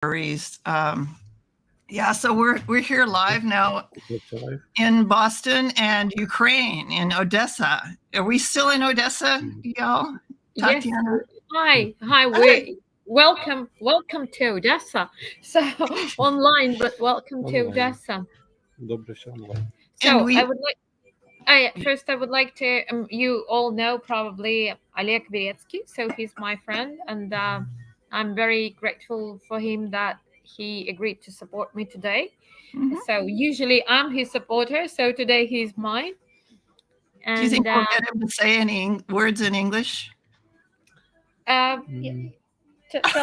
worries. So we're here live now in Boston and Ukraine, in Odessa. Are we still in Odessa, y'all? Tatyana? Yes. Hi. Welcome to Odessa. So online, but welcome to Odessa. So I would like to. You all know probably Oleg Veretskiy. So he's my friend, and I'm very grateful for him that he agreed to support me today. Mm-hmm. So usually I'm his supporter. So today he's mine. And, do you think we'll get him to say any words in English? Tell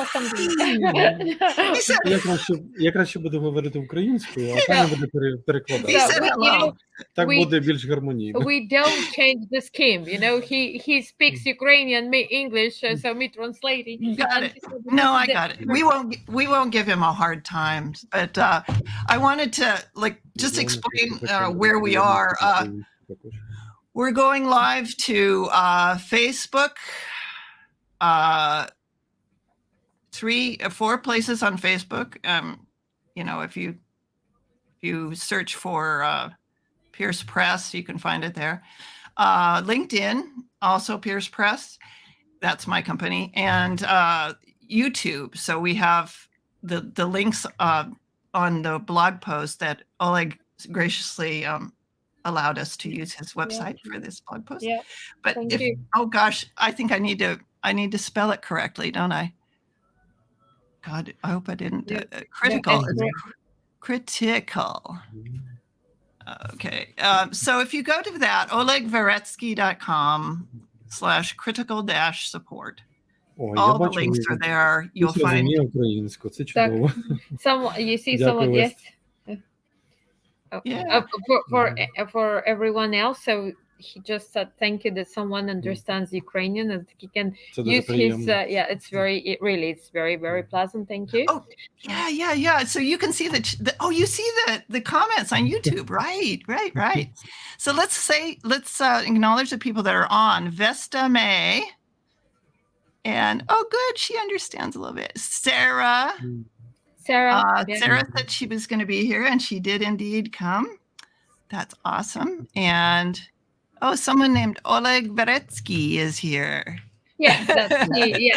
something. Я краще буду говорити українською, а Таня буде перекладати. Так буде більш гармонійно. We don't change the scheme, he speaks Ukrainian, me English, so me translating. Got it. No, I got it. We won't give him a hard time, but I wanted to just explain where we are. We're going live to Facebook, 4 places on Facebook. If you search for Pierce Press, you can find it there. LinkedIn, also Pierce Press. That's my company. And YouTube. So we have the links on the blog post that Oleg graciously allowed us to use his website for this blog post. Yeah. But oh gosh, I think I need to spell it correctly, don't I? God, I hope I didn't do it. Critical. Critical. Okay. So if you go to that, olegveretskiy.com/critical-support. All the links are there. You'll find. You see someone, yes. For everyone else, so he just said thank you that someone understands Ukrainian and he can use his it's very, very pleasant. Thank you. Oh yeah. So you can see you see the comments on YouTube. Right. So let's acknowledge the people that are on. Vesta May, and good, she understands a little bit. Sarah said she was going to be here, and she did indeed come. That's awesome. And someone named Oleg Veretskiy is here. Yeah, that's me.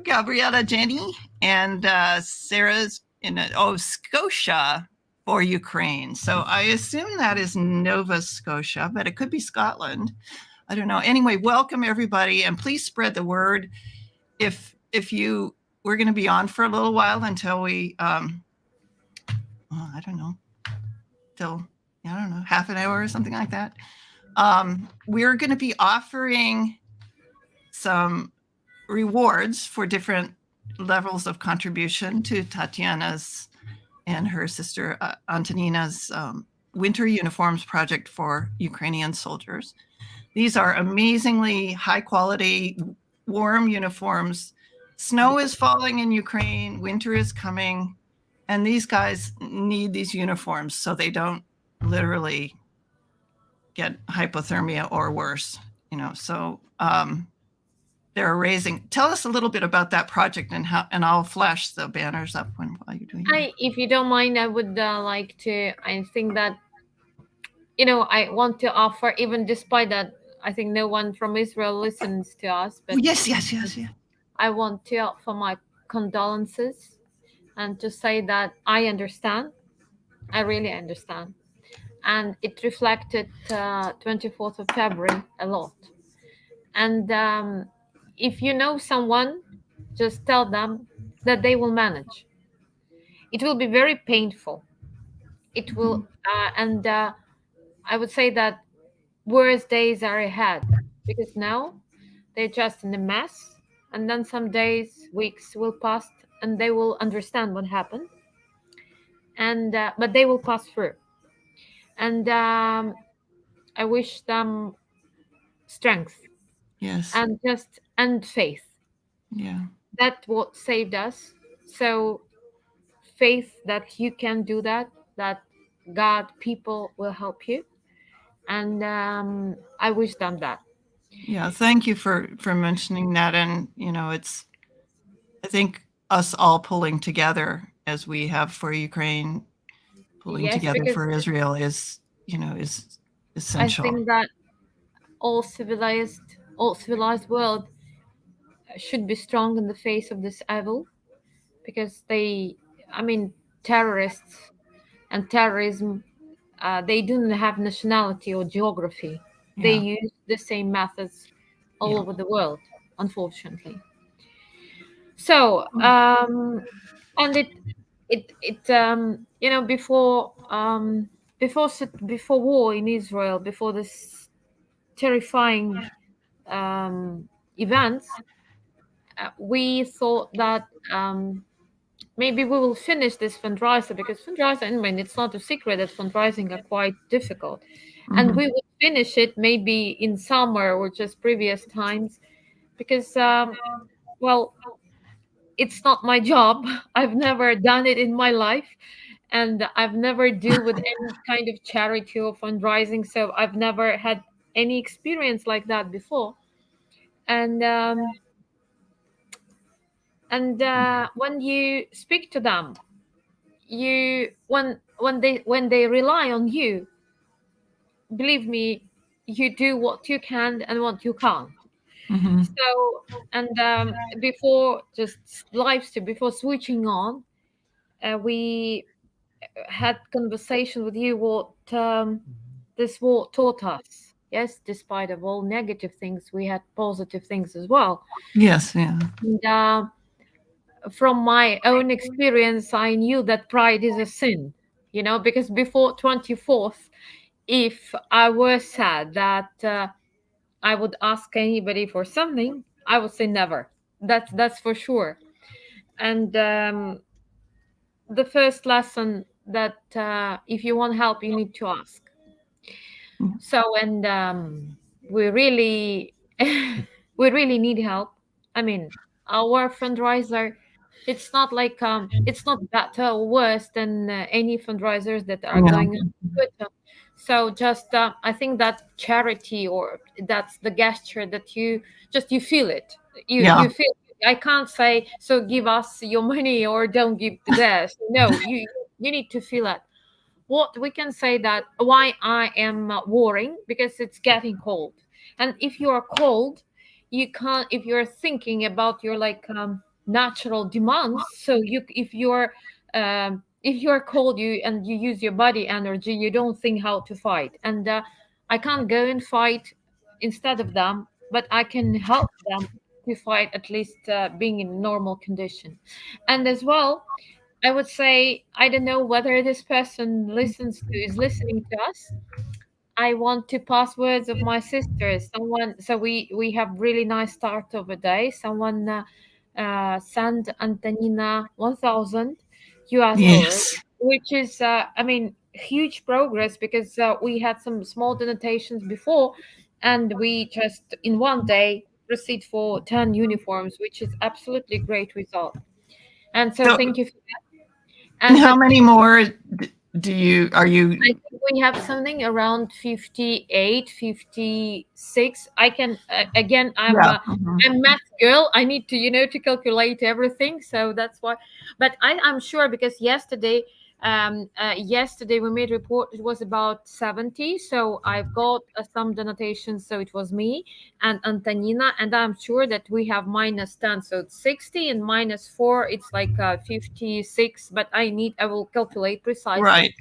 Gabriella Jenny and Sarah's in Scotia for Ukraine. So I assume that is Nova Scotia, but it could be Scotland. I don't know. Anyway, welcome everybody, and please spread the word. We're going to be on for a little while until we, I don't know, half an hour or something like that. We're going to be offering some rewards for different levels of contribution to Tatyana's and her sister Antonina's winter uniforms project for Ukrainian soldiers. These are amazingly high quality, warm uniforms. Snow is falling in Ukraine, winter is coming, and these guys need these uniforms so they don't literally get hypothermia or worse, so they're raising. Tell us a little bit about that project and I'll flash the banners up while you're doing it. If you don't mind, I would like to, I think that, I want to offer, even despite that, I think no one from Israel listens to us, but yes. I want to offer my condolences and to say that I understand. I really understand. And it reflected 24th of February a lot. And if you know someone, just tell them that they will manage. It will be very painful. It will, and I would say that worse days are ahead, because now they're just in a mess, and then some days, weeks will pass, and they will understand what happened. And but they will pass through. And I wish them strength. Yes. And faith. Yeah. That's what saved us. So faith that you can do that God, people will help you. And I wish them that. Yeah, thank you for mentioning that. And I think us all pulling together as we have for Ukraine, pulling together for Israel is essential. I think that all civilized world should be strong in the face of this evil, because terrorists and terrorism, they don't have nationality or geography. They use the same methods all over the world, unfortunately. So, and before war in Israel, before this terrifying events, we thought that maybe we will finish this fundraiser, because fundraising, it's not a secret that fundraising are quite difficult. And we would finish it maybe in summer or just previous times, because it's not my job. I've never done it in my life, and I've never deal with any kind of charity or fundraising, so I've never had any experience like that before. And when you speak to them, when they rely on you, believe me, you do what you can and what you can't. So, and before switching on, we had conversation with you what this war taught us. Yes, despite of all negative things, we had positive things as well. Yes, yeah. And from my own experience, I knew that pride is a sin, because before 24th, if I was sad that I would ask anybody for something, I would say never. That's for sure. And the first lesson that if you want help, you need to ask. So, and we really we really need help. Our fundraiser, it's not like it's not better or worse than any fundraisers that are going on Twitter. So just I think that charity, or that's the gesture that you feel it. You feel it. I can't say, so give us your money or don't give this. No, you need to feel it. What we can say that why I am worrying, because it's getting cold, and if you are cold, you can't, if you're thinking about your natural demands. So if you're cold, you use your body energy, you don't think how to fight. And I can't go and fight instead of them, but I can help them to fight, at least being in normal condition. And as well, I would say, I don't know whether this person is listening to us. I want to pass words of my sisters. So we have really nice start of a day. Someone sent Antonina 1,000 US dollars, which is huge progress, because we had some small donations before, and we just in one day proceed for 10 uniforms, which is absolutely great result. And so thank you for that. And how many more are you? I think we have something around 58, 56. I can again, I'm math girl. I need to to calculate everything, so that's why. But I'm sure, because yesterday we made report, it was about 70, so I've got some donations, so it was me and Antonina, and I'm sure that we have minus 10, so it's 60, and minus 4, it's like 56, but I will calculate precisely. Right,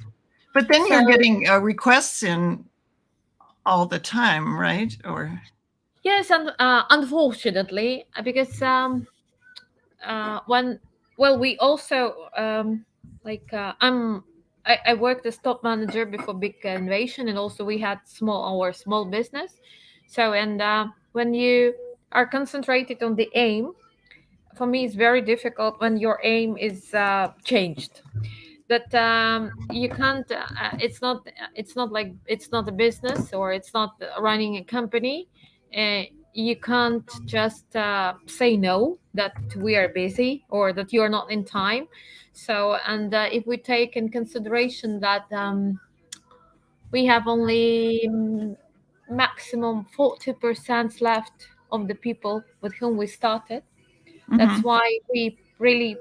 but then you're getting requests in all the time, right? Or yes, and unfortunately, because we also I worked as top manager before big invasion, and also we had our small business. So, and when you are concentrated on the aim, for me it's very difficult when your aim is changed. That you can't. It's not a business, or it's not running a company. You can't just say no, that we are busy or that you are not in time. So, and if we take in consideration that we have only maximum 40% left of the people with whom we started, that's why we really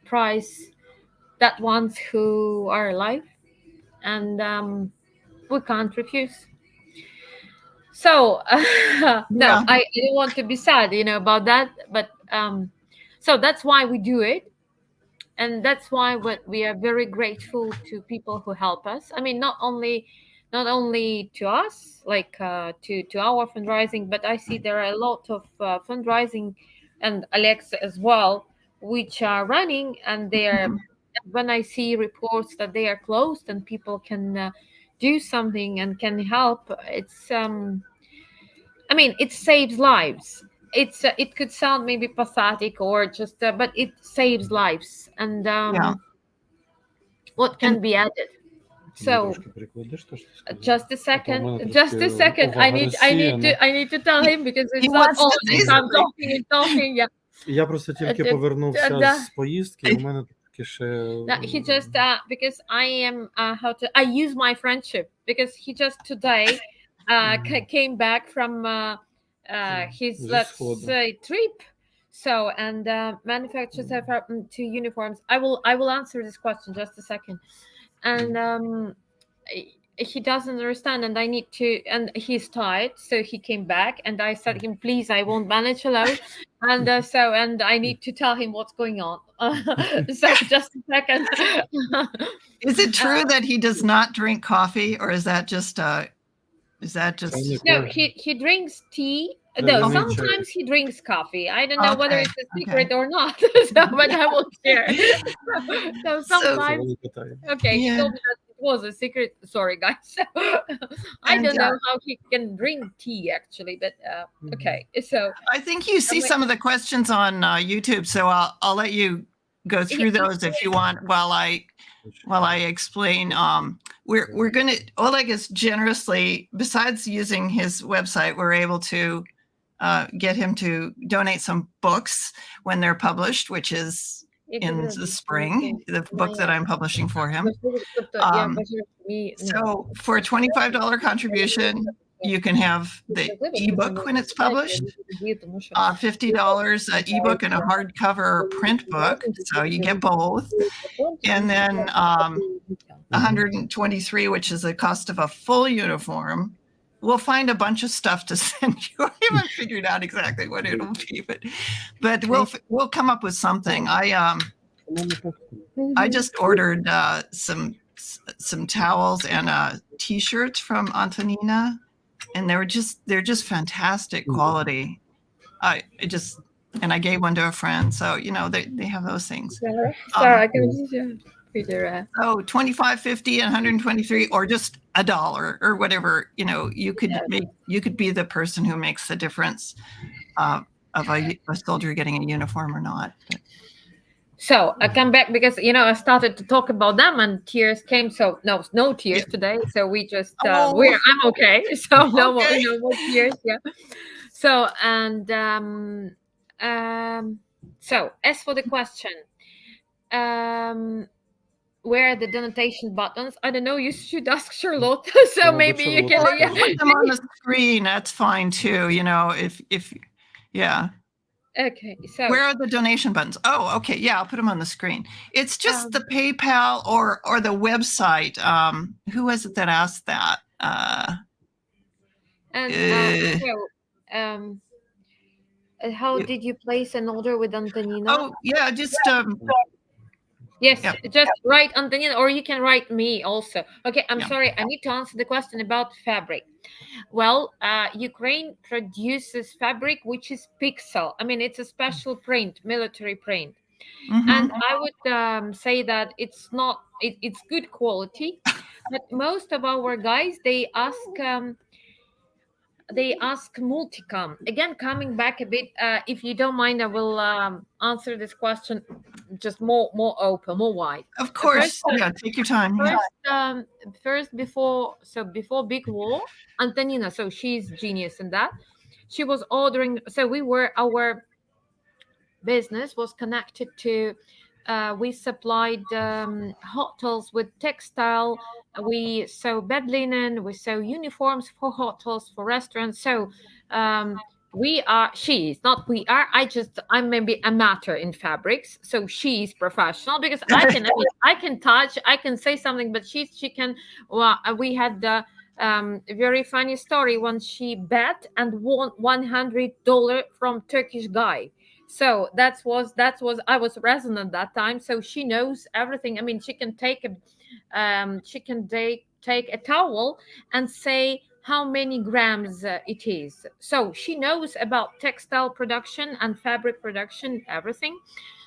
prize that ones who are alive, and we can't refuse. So no, Yeah. I don't want to be sad, about that, but so that's why we do it, and that's why we are very grateful to people who help us. I mean, not only to us, like to our fundraising, but I see there are a lot of fundraising, and Alexa as well, which are running, and they are. When I see reports that they are closed and people can do something and can help, it's I mean, it saves lives. It could sound maybe pathetic or just, but it saves lives. And Yeah. what can be added? So just a second. Just a second. I need to tell him, because He it's not wants to all say I'm something. talking and talking. Yeah. Я просто тільки повернувся з поїздки, і у мене таке ще... He just because I am I use my friendship, because he just today came back from his, let's say, trip. So, and manufactures two uniforms. I will answer this question just a second. And he doesn't understand, and I need to, and he's tired, so he came back, and I said him, please, I won't manage alone. And and I need to tell him what's going on. So just a second. Is it true that he does not drink coffee, or is that just no, he drinks tea. No, sometimes he drinks coffee. I don't know whether it's a secret or not. So, but I will share. So sometimes, okay, he told me that it was a secret. Sorry, guys. So, I don't know how he can drink tea, actually, but okay. So I think you see some of the questions on YouTube, so I'll let you go through those if you want while I explain. We're gonna, Oleg is generously, besides using his website, we're able to get him to donate some books when they're published, which is in the spring, the book that I'm publishing for him. So for a $25 contribution, you can have the ebook when it's published, $50 an ebook and a hardcover print book, so you get both, and then 123, which is the cost of a full uniform. We'll find a bunch of stuff to send you. I haven't figured out exactly what it'll be, but we'll come up with something. I just ordered some towels and t-shirts from Antonina, and they're just fantastic quality. And I gave one to a friend, so they have those things. Sarah, can you so 25, 50, and 123, or just $1 or whatever, you could be the person who makes the difference of a soldier getting a uniform or not. So I come back because I started to talk about them and tears came. So no tears today. So we just I'm okay. So no more tears. Yeah. So and so as for the question, where are the donation buttons? I don't know. You should ask Charlotte. So maybe you can put them on the screen. That's fine too. If yeah. Okay, so where are the donation buttons? Oh, okay, yeah, I'll put them on the screen. It's just the PayPal or the website. Who was it that asked that? How did you place an order with Antonina? Oh, yeah, just yes, just write Antonina, or you can write me also. Okay, I'm sorry, I need to answer the question about fabric. Well, Ukraine produces fabric which is pixel. I mean, it's a special print, military print. And I would say that it's good quality, but most of our guys, they ask multicam. Again, coming back a bit, if you don't mind, I will answer this question just more open, more wide. Of course, take your time. First, before big war, Antonina, so she's genius in that. She was ordering. So our business was connected to. We supplied hotels with textile. We sew bed linen. We sew uniforms for hotels, for restaurants. So she's not we are. I'm maybe amateur in fabrics, so she's professional because I can touch, I can say something, but she can. Well, we had the very funny story when she bet and won $100 from Turkish guy. So that was I was resonant that time. So she knows everything. I mean, she can take a towel and say how many grams it is. So she knows about textile production and fabric production, everything.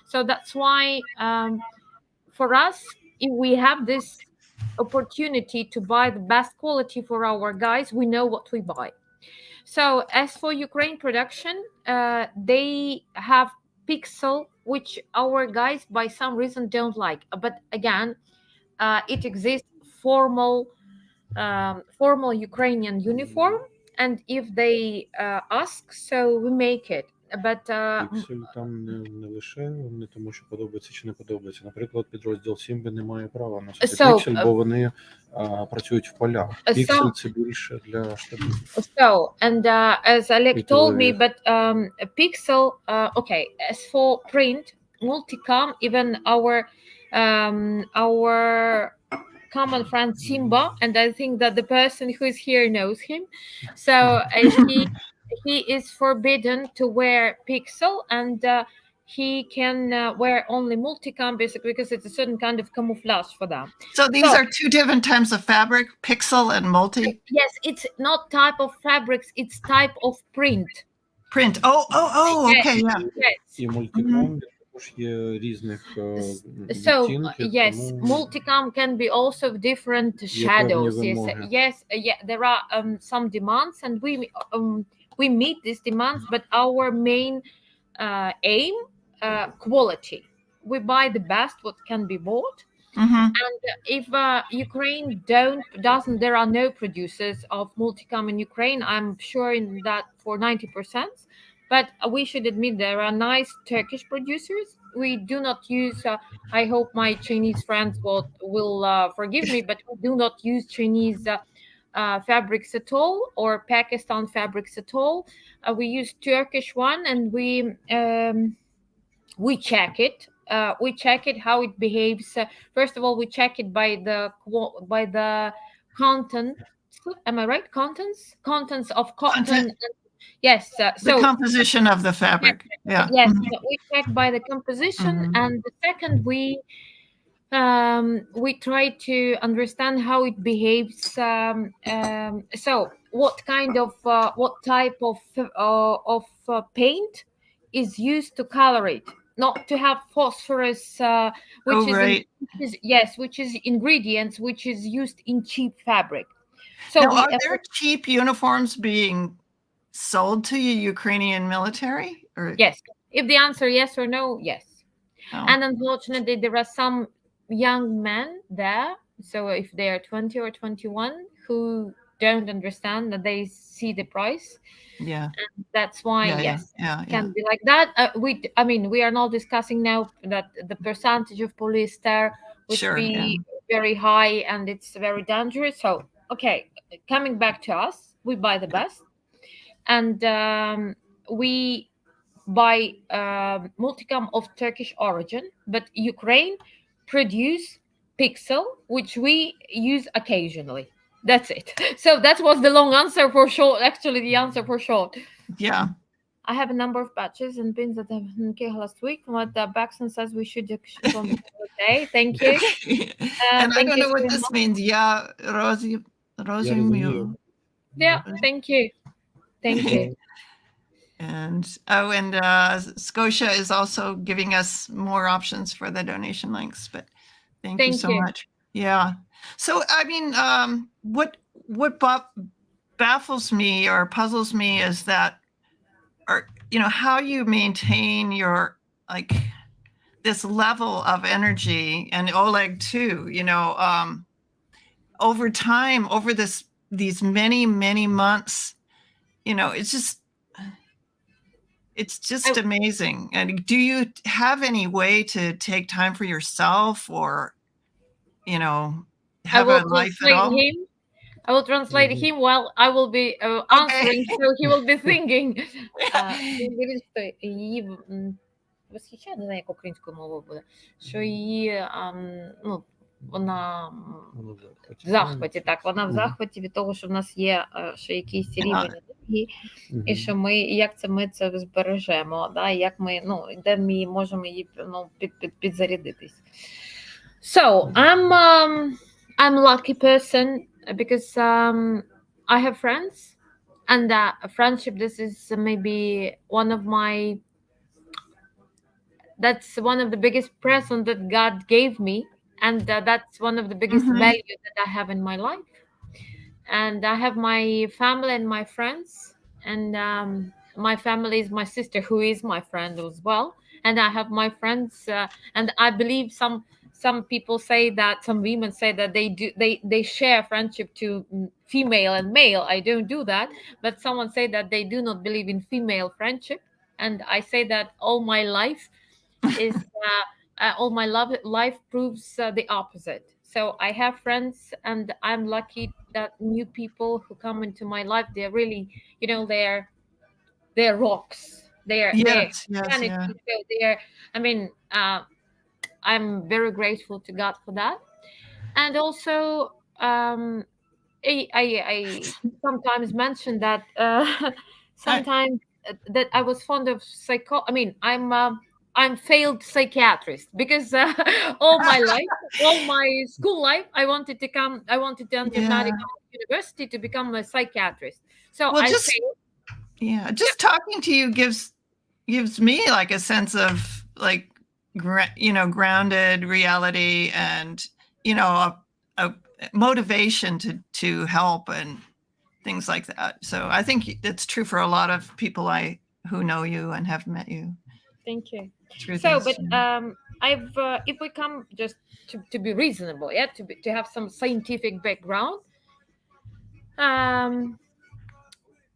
So that's why for us, if we have this opportunity to buy the best quality for our guys, we know what we buy. So as for Ukraine production, they have pixel, which our guys by some reason don't like. But again, it exists formal Ukrainian uniform, and if they ask, so we make it. But Піксель там не лише не тому, що подобається чи не подобається. Наприклад, підрозділ Сімби не має права носити піксель, бо вони працюють в полях. Піксель це більше для штабів. So, and as Oleg told me, but pixel, okay, as for print, multicom, even our common friend Simba, and I think that the person who is here knows him. So he is forbidden to wear pixel, and he can wear only multicom, basically, because it's a certain kind of camouflage for them. So these are two different types of fabric, pixel and multi? Yes, it's not type of fabrics, it's type of print. Print. Oh, okay, yeah. Yes. І мультиком також є різних So відтінків, yes, тому multicom can be also of different shadows. Yes, there are some demands, and we meet these demands, but our main aim, quality. We buy the best what can be bought. Mm-hmm. And if Ukraine doesn't, there are no producers of multicom in Ukraine. I'm sure in that for 90%. But we should admit there are nice Turkish producers. We do not use. I hope my Chinese friends will forgive me, but we do not use Chinese fabrics at all, or Pakistan fabrics at all. We use Turkish one, and we check it. We check it how it behaves. First of all, we check it by the content. Am I right? Contents of cotton. Yes. So the composition of the fabric. Yeah. Yes. Mm-hmm. So we check by the composition, and the second we try to understand how it behaves. So what kind of what type of paint is used to color it, not to have phosphorus, which is ingredients which is used in cheap fabric. So now, are there cheap uniforms being sold to Ukrainian military? Or? Yes. If the answer yes or no, yes. Oh. And unfortunately, there are some young men there. So if they are 20 or 21 who don't understand that they see the price. Yeah. And that's why, can be like that. We are not discussing now that the percentage of polyester would be very high and it's very dangerous. So, okay, coming back to us, we buy the best. And we buy multicom of Turkish origin, but Ukraine produce pixel, which we use occasionally. That's it. So that was the long answer for short. Actually, the answer for short. Yeah. I have a number of patches and pins that I have last week. What Baxton says we should on the day. Thank you. And I don't know what this means. Yeah, Rosie. Yeah, thank you. Thank you. And Scotia is also giving us more options for the donation links, but thank you so much. Yeah. So, I mean, what baffles me or puzzles me is that, how you maintain your, this level of energy, and Oleg too, over time, over these many, many months, it's just amazing. And do you have any way to take time for yourself or, have a life at all? I will translate him while I will be answering, so he will be thinking. Він говорить, що її восхищає, не знаю, як українською мовою буде, що її, ну, вона в захваті, так, вона в захваті від того, що в нас є ще якийсь рівень енергії, і що ми, як це ми це збережемо, да, як ми, ну, де ми можемо її, ну, підзарядитись. So, I'm a lucky person because I have friends, and friendship, this is maybe that's one of the biggest presents that God gave me, and that's one of the biggest values that I have in my life. And I have my family and my friends, and my family is my sister, who is my friend as well, and I have my friends, and I believe some people say that, some women say that they share friendship to female and male. I don't do that, but someone say that they do not believe in female friendship, and I say that all my life is all my life proves the opposite. So I have friends, and I'm lucky that new people who come into my life, they're really, you know, they're rocks. They're humanity. So they're, I mean, I'm very grateful to God for that. And also, I sometimes mention that sometimes that I was fond of I'm failed psychiatrist, because all my life, all my school life, I wanted to enter medical university to become a psychiatrist. So I failed. Yeah, just talking to you gives me like a sense of like, you know, grounded reality, and, you know, a motivation to help and things like that. So I think it's true for a lot of people who know you and have met you. Thank you. So, but if we come just to be reasonable, yeah, to have some scientific background,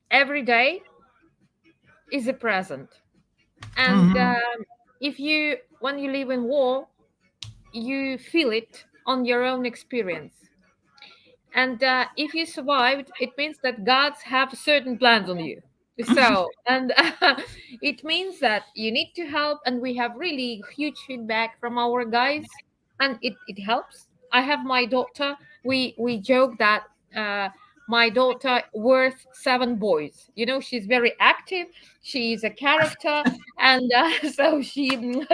every day is a present, and when you live in war, you feel it on your own experience, and if you survived, it means that gods have certain plans on you. So, and it means that you need to help, and we have really huge feedback from our guys, and it helps. I have my daughter, we joke that my daughter worth 7 boys. You know, she's very active, she's a character, and so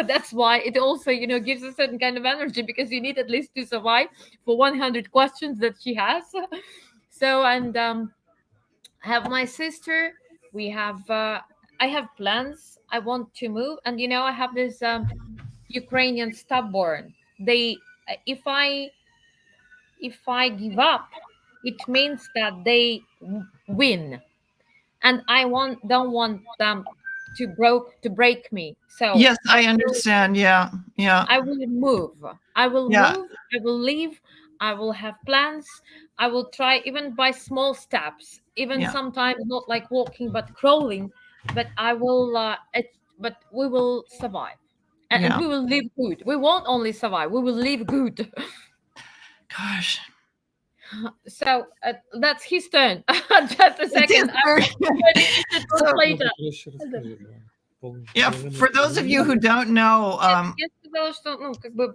that's why it also, you know, gives a certain kind of energy, because you need at least to survive for 100 questions that she has. So, and I have my sister. We have I have plans. I want to move, and you know, I have this Ukrainian stubborn. They if I give up, it means that they win, and I don't want them to break me. So yes, I understand. Yeah. I will move. I will move. I will leave. I will have plans. I will try, even by small steps, even sometimes not like walking but crawling, but I will but we will survive, and we will live good. We won't only survive, we will live good. Gosh. So that's his turn. Just a second. Yeah, for those of you who don't know, я сказала, що, ну, якби,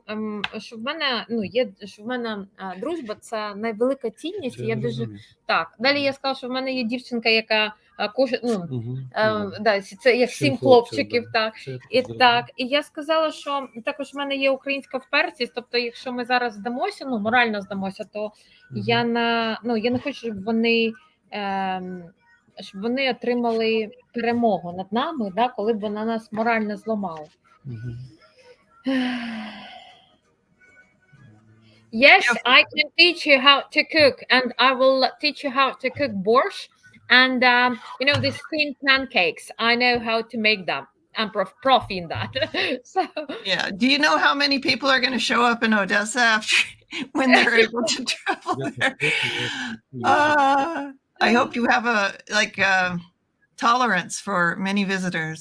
що в мене, ну, є, що в мене дружба, це найвелика цінність. Я дуже так. Далі я сказала, що в мене є дівчинка, яка кожен, да, це як 7 хлопчиків, так. І так, і я сказала, що також в мене є українська впертість. Тобто, якщо ми зараз здамося, ну, морально здамося, то я не хочу, щоб вони отримали перемогу над нами, да, коли б вона нас морально зламала. Yes, I can teach you how to cook, and I will teach you how to cook borscht, and you know, these thin pancakes. I know how to make them. I'm prof in that. So yeah. Do you know how many people are going to show up in Odessa after when they're able to travel there? I hope you have a tolerance for many visitors.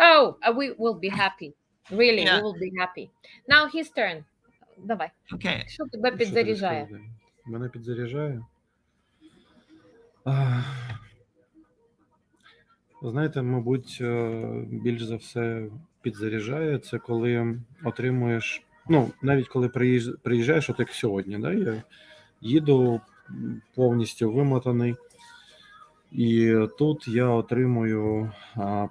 Oh, we will be happy. Really, we will be happy. Now his turn. Давай. Okay. Що тебе підзаряджає? Мене підзаряджає? Знаєте, мабуть, більш за все підзаряджає це, коли отримуєш, ну, навіть коли приїжджаєш, от як сьогодні, да, я їду повністю вимотаний, і тут я отримую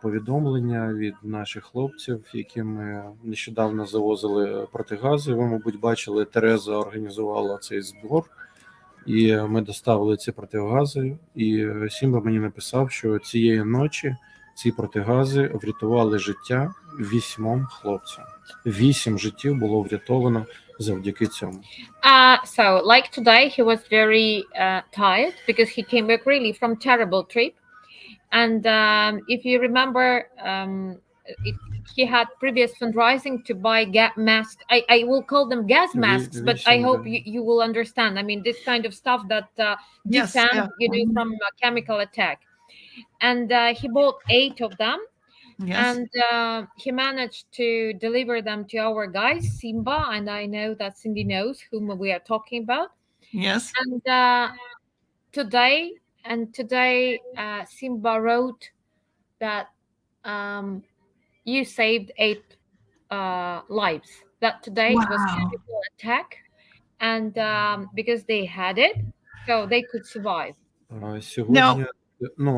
повідомлення від наших хлопців, які ми нещодавно завозили протигази. Ви, мабуть, бачили, Тереза організувала цей збор, і ми доставили ці протигази. І Сімба мені написав, що цієї ночі ці протигази врятували життя 8 хлопцям. 8 життів було врятовано завдяки цьому. So like today, he was very tired because he came back really from terrible trip. And if you remember, he had previous fundraising to buy masks. I will call them gas masks, but I hope you will understand. I mean, this kind of stuff that defend, from a chemical attack. And he bought 8 of them. Yes. And he managed to deliver them to our guys, Simba, and I know that Cindy knows whom we are talking about. Yes. And today, Simba wrote that you saved 8 lives. That today it was a chemical attack, and because they had it, so they could survive.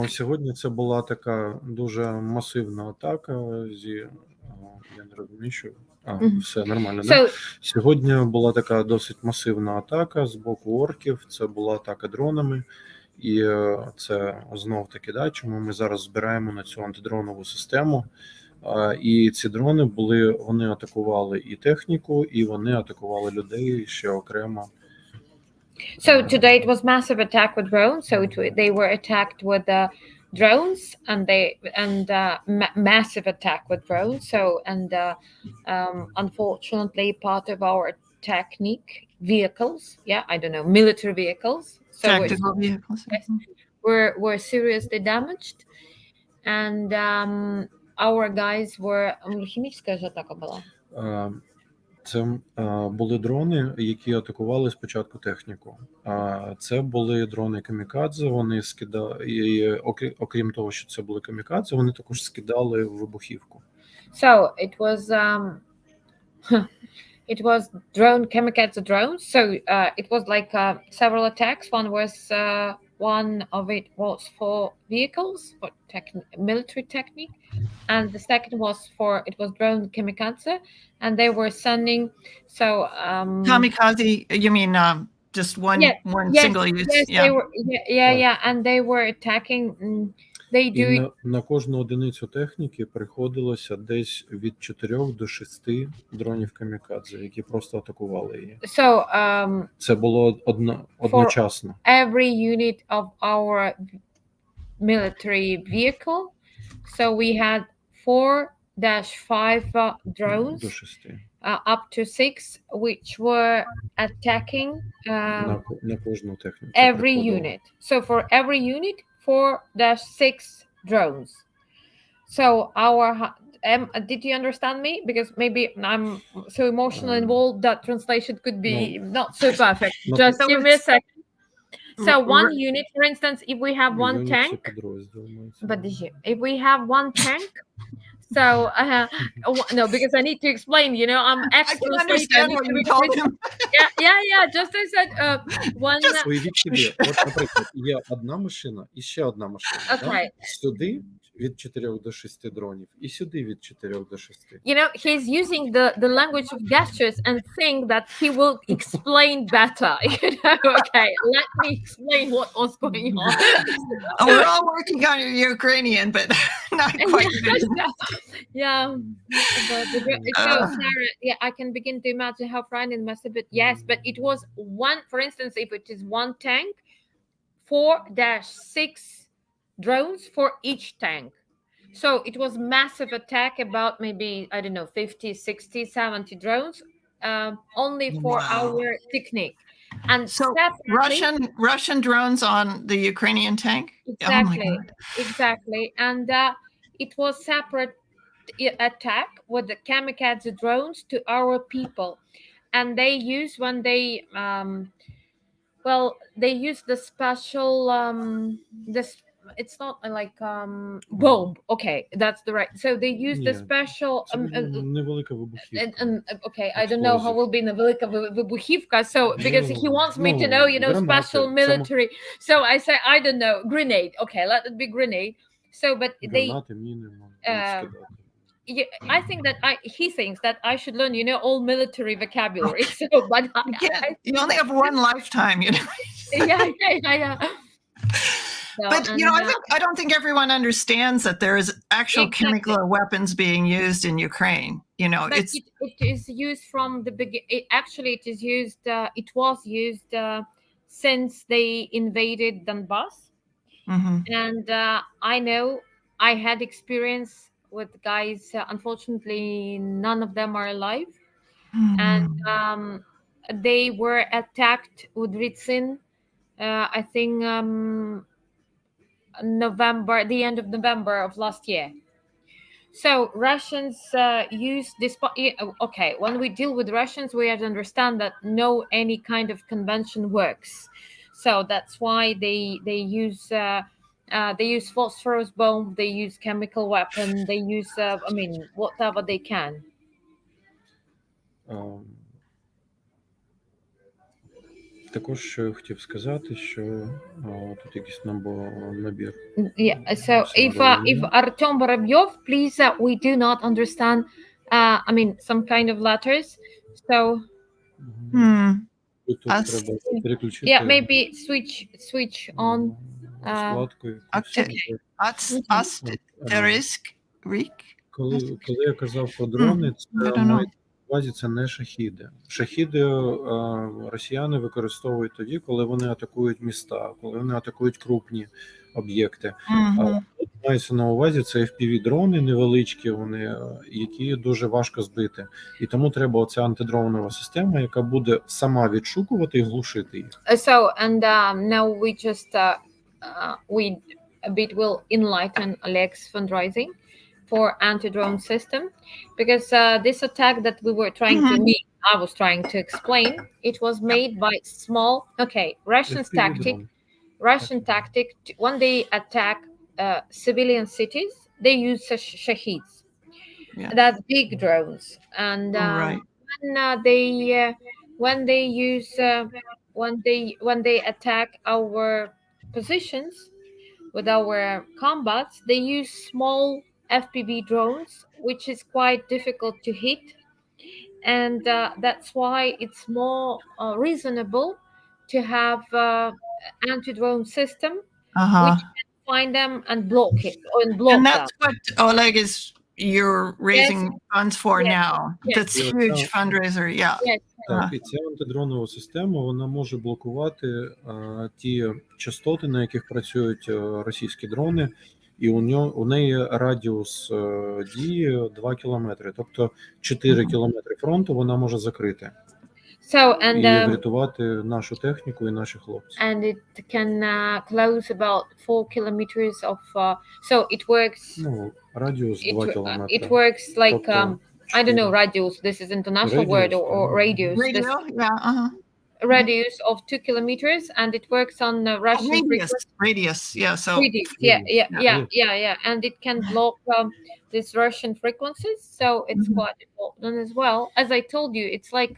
Сьогодні це була така дуже масивна атака я не розумію, що все нормально. Да? Сьогодні була така досить масивна атака з боку орків. Це була атака дронами, і це знов таки, да, чому ми зараз збираємо на цю антидронову систему. І ці дрони вони атакували і техніку, і вони атакували людей ще окремо. So today it was massive attack with drones. So they were attacked with drones, and massive attack with drones. So unfortunately, part of our technique vehicles, I don't know, military vehicles. So tactical vehicles. Yes, were seriously damaged, and our guys were. Хімічна ж атака була. Це були дрони, які атакували спочатку техніку. Це були дрони камікадзе. Вони скидали, і окрім того, що це були камікадзе, вони також скидали вибухівку. So it was drone kamikaze drones. So it was like several attacks. One of it was for vehicles, for military technique, and the second was drone kamikaze, and they were sending. So kamikaze, you mean just one single use? Yes, they were. And they were attacking. На кожну одиницю техніки приходилося десь від 4 до 6 дронів камікадзе, які просто атакували її. So це було одночасно. Every unit of our military vehicle, so we had 4-5 drones до 6. Up to 6, which were attacking на кожну техніку. Every unit. So for every unit, 4-6 drones. So did you understand me? Because maybe I'm so emotionally involved that translation could be not so perfect. Just give me a second. So one unit, for instance, if we have one tank, but if we have one tank, so no, because I need to explain. I'm I can understand what you told him. Yeah. Just I said one. Уявіть собі, от, наприклад, є одна машина і ще одна машина. Okay. Сюди від 4 до 6 дронів, і сюди від 4 до 6. He's using the language of gestures and think that he will explain better. Okay, let me explain what was going on. We're all working on your Ukrainian, but not quite. So Sarah, I can begin to imagine how frightening it must have been. Yes, but it was one, for instance, if it is one tank, 4-6 drones for each tank. So it was massive attack, about maybe, I don't know, 50, 60, 70 drones, only for our technique. And so Russian drones on the Ukrainian tank? Exactly. Oh my God. Exactly. And it was separate attack with the kamikaze drones to our people. And they use when they Well, they use the special this it's not like bomb. Okay, that's the right. So they use the Ні, special це невелика вибухівка. okay, I don't know how will be невелика вибухівка. So because he Ну, wants me to know, you know, гранати. special military. So I say I don't know, grenade. Okay, let it be grenade. So but they Гранати, міни можна скидати. I think that he thinks that I should learn, you know, all military vocabulary. So, but You only have one lifetime, you know. yeah. So, But you know, I don't think everyone understands that there is actual Exactly. chemical weapons being used in Ukraine. You know, but it's it is used from the beginning. Actually, it is used. It was used since they invaded Donbass, Mhm. and I know I had experience with guys. Unfortunately, none of them are alive, and they were attacked with Ritsin. I think November, the end of November of last year. So Russians use this. Okay, when we deal with Russians, we have to understand that no any kind of convention works. So that's why they use phosphorus bomb, they use chemical weapon, they use I mean whatever they can. Також що хотів сказати, що тут якийсь набір. Yeah. So if Artyom Barabyov, please, we do not understand. I mean some kind of letters. So Тут треба переключити. Yeah, maybe switch on. Складку. Коли я казав про дрони, це на увазі це не шахіди. Шахіди росіяни використовують тоді, коли вони атакують міста, коли вони атакують крупні об'єкти. Мається на увазі це FPV-дрони невеличкі, вони, які дуже важко збити. І тому треба оця антидронова система, яка буде сама відшукувати і глушити їх. So, and now we just we a bit will enlighten Oleg's fundraising for anti-drone system, because this attack that we were trying I was trying to explain, it was made by small, Russian tactic. When they attack civilian cities, they use shaheeds. Yeah. That's big drones, and when they attack our positions with our combats, they use small FPV drones, which is quite difficult to hit, and that's why it's more reasonable to have anti-drone system, which can find them and block it and that's what Oleg is you're raising funds for now. That's huge fundraiser. Так, і ця антидронова система, вона може блокувати ті частоти, на яких працюють російські дрони, і у неї радіус дії 2 кілометри, тобто 4 кілометри фронту вона може закрити. І врятувати нашу техніку і наших хлопців. And it can close about 4 kilometers of so it works. Ну, радіус 2 кілометри. It works like I don't know, radius. This is international word or radius. Radius of 2 kilometers, and it works on Russian radius. Yeah, so radius. Yeah, and it can block these Russian frequencies. So it's quite important as well. As I told you, it's like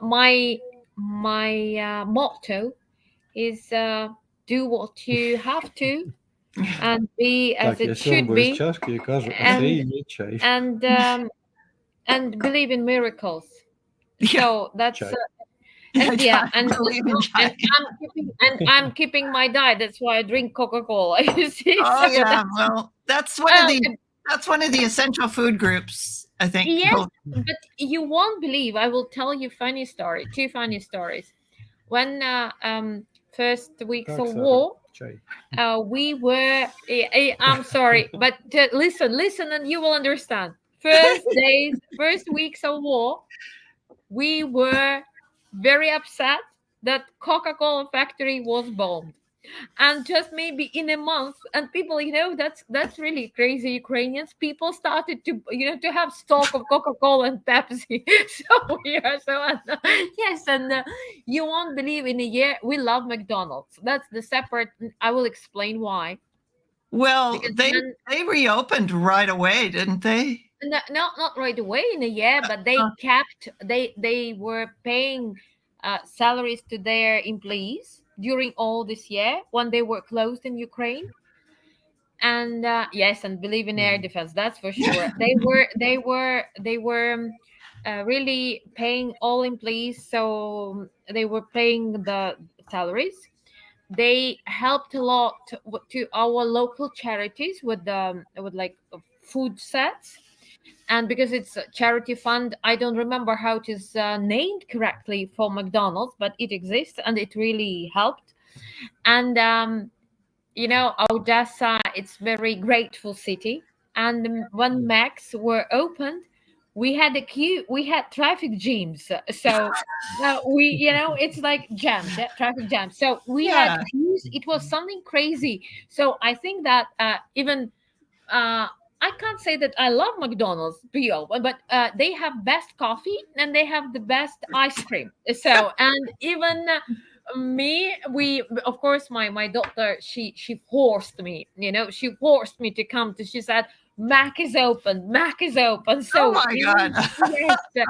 my motto is do what you have to and be as it should be, and believe in miracles. So that's I'm keeping my diet. That's why I drink Coca-Cola. You see? Well, that's one of the essential food groups, I think. Yes, but you won't believe. I will tell you two funny stories. When first weeks of war, we were. I'm sorry, but listen, and you will understand. First weeks of war, we were very upset that Coca-Cola factory was bombed. and just maybe in a month, and people, that's really crazy. Ukrainians, people started to, to have stock of Coca-Cola and Pepsi. So we are so yes, and you won't believe, in a year we love McDonald's. That's the separate. I will explain why. Well, Because they reopened right away, didn't they? no, not right away in a year, but they kept, they were paying salaries to their employees during all this year when they were closed in Ukraine. And yes, and believe in air defense, that's for sure. They were really paying all employees, so they were paying the salaries. They helped a lot to our local charities with like food sets. And because it's a charity fund, I don't remember how it is named correctly for McDonald's, but it exists and it really helped. And Odessa, it's very grateful city. And when Macs were opened, we had a queue, we had traffic jams. So it's like jams, traffic jams. So we had queues. It was something crazy. So I think that even I can't say that I love McDonald's, but they have best coffee and they have the best ice cream. So, and even me, we, of course, my daughter, she forced me, she forced me to come to. She said, Mac is open, Mac is open. So, oh my God. Yes. No,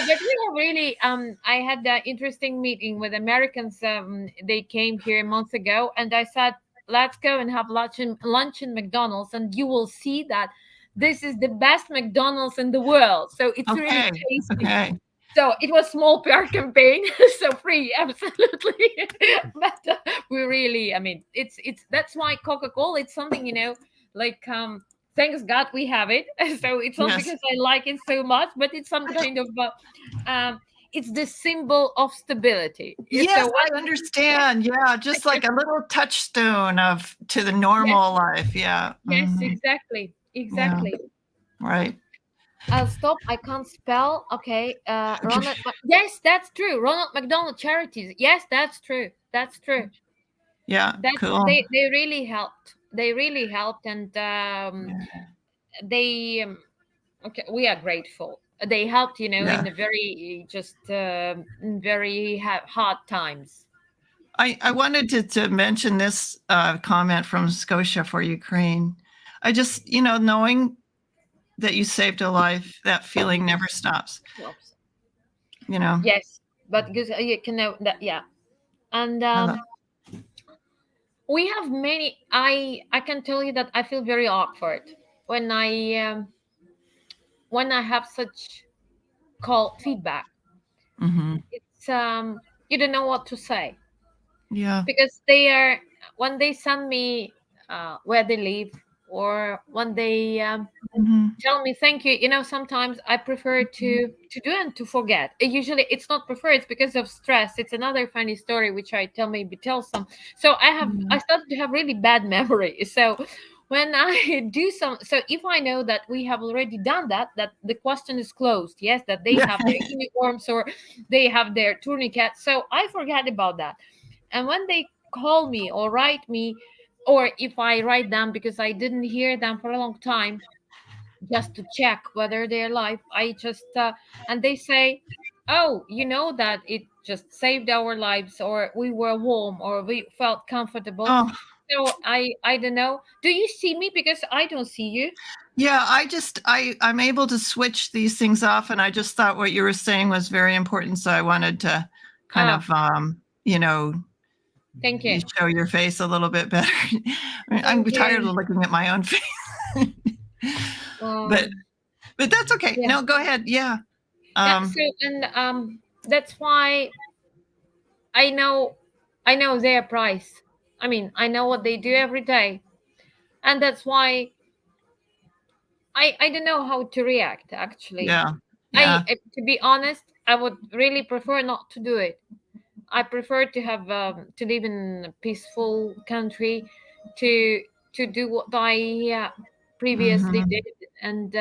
but really, I had an interesting meeting with Americans. They came here months ago, and I said, let's go and have lunch in McDonald's, and you will see that this is the best McDonald's in the world. So it's really tasty. Okay. So it was small PR campaign, so free, absolutely. But we really, I mean, it's that's why Coca-Cola, it's something, like thanks God we have it. So it's not because I like it so much, but it's some kind of it's the symbol of stability. Yes, so I understand. Yeah, just like a little touchstone to the normal life. Yeah. Yes, exactly. Yeah. Right. I'll stop. I can't spell. Okay. Ronald. Yes, that's true. Ronald McDonald Charities. Yes, that's true. That's true. Yeah. Cool. They really helped. They really helped, and they. Okay, we are grateful. They helped, in the very very hard times. I wanted to mention this comment from Scotia for Ukraine. I just, knowing that you saved a life, that feeling never stops. Yes, but because you can know that, yeah, and we have many. I can tell you that I feel very awkward when I have such call feedback. Mm-hmm. It's you don't know what to say. Yeah, because when they send me where they live, or when they tell me thank you, sometimes I prefer to do and to forget. Usually it's not prefer, it's because of stress. It's another funny story which I tell some. So I started to have really bad memory. So when I do so if I know that we have already done that the question is closed, yes, that they have their uniforms or they have their tourniquets, so I forget about that. And when they call me or write me, or if I write them because I didn't hear them for a long time, just to check whether they're alive, I just and they say, oh, that it just saved our lives, or we were warm, or we felt comfortable. Oh. So I don't know. Do you see me? Because I don't see you. Yeah, I'm able to switch these things off, and I just thought what you were saying was very important, so I wanted to kind of thank you, show your face a little bit better. I'm tired of looking at my own face. But that's okay. No, go ahead. Yeah. That's why I know their price. I mean, I know what they do every day, and that's why I don't know how to react. Actually, to be honest, I would really prefer not to do it. I prefer to have to live in a peaceful country, to do what I previously did, and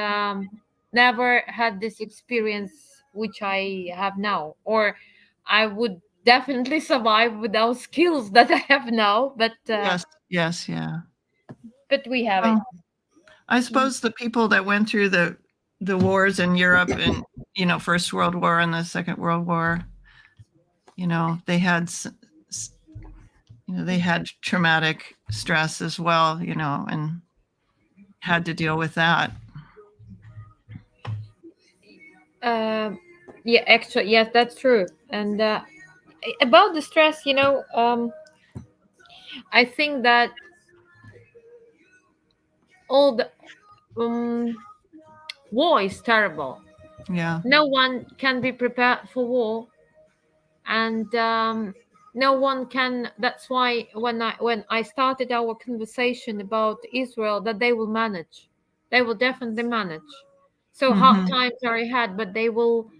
never had this experience which I have now, or I would definitely survive without skills that I have now, but yes, yeah. but we have it. I suppose the people that went through the wars in Europe and, First World War and the Second World War, they had they had traumatic stress as well, and had to deal with that. Yeah, actually, yes, that's true. And about the stress, I think that all the war is terrible. Yeah. No one can be prepared for war, and no one can. That's why when I started our conversation about Israel, that they will manage. They will definitely manage. So hard times are ahead, but they will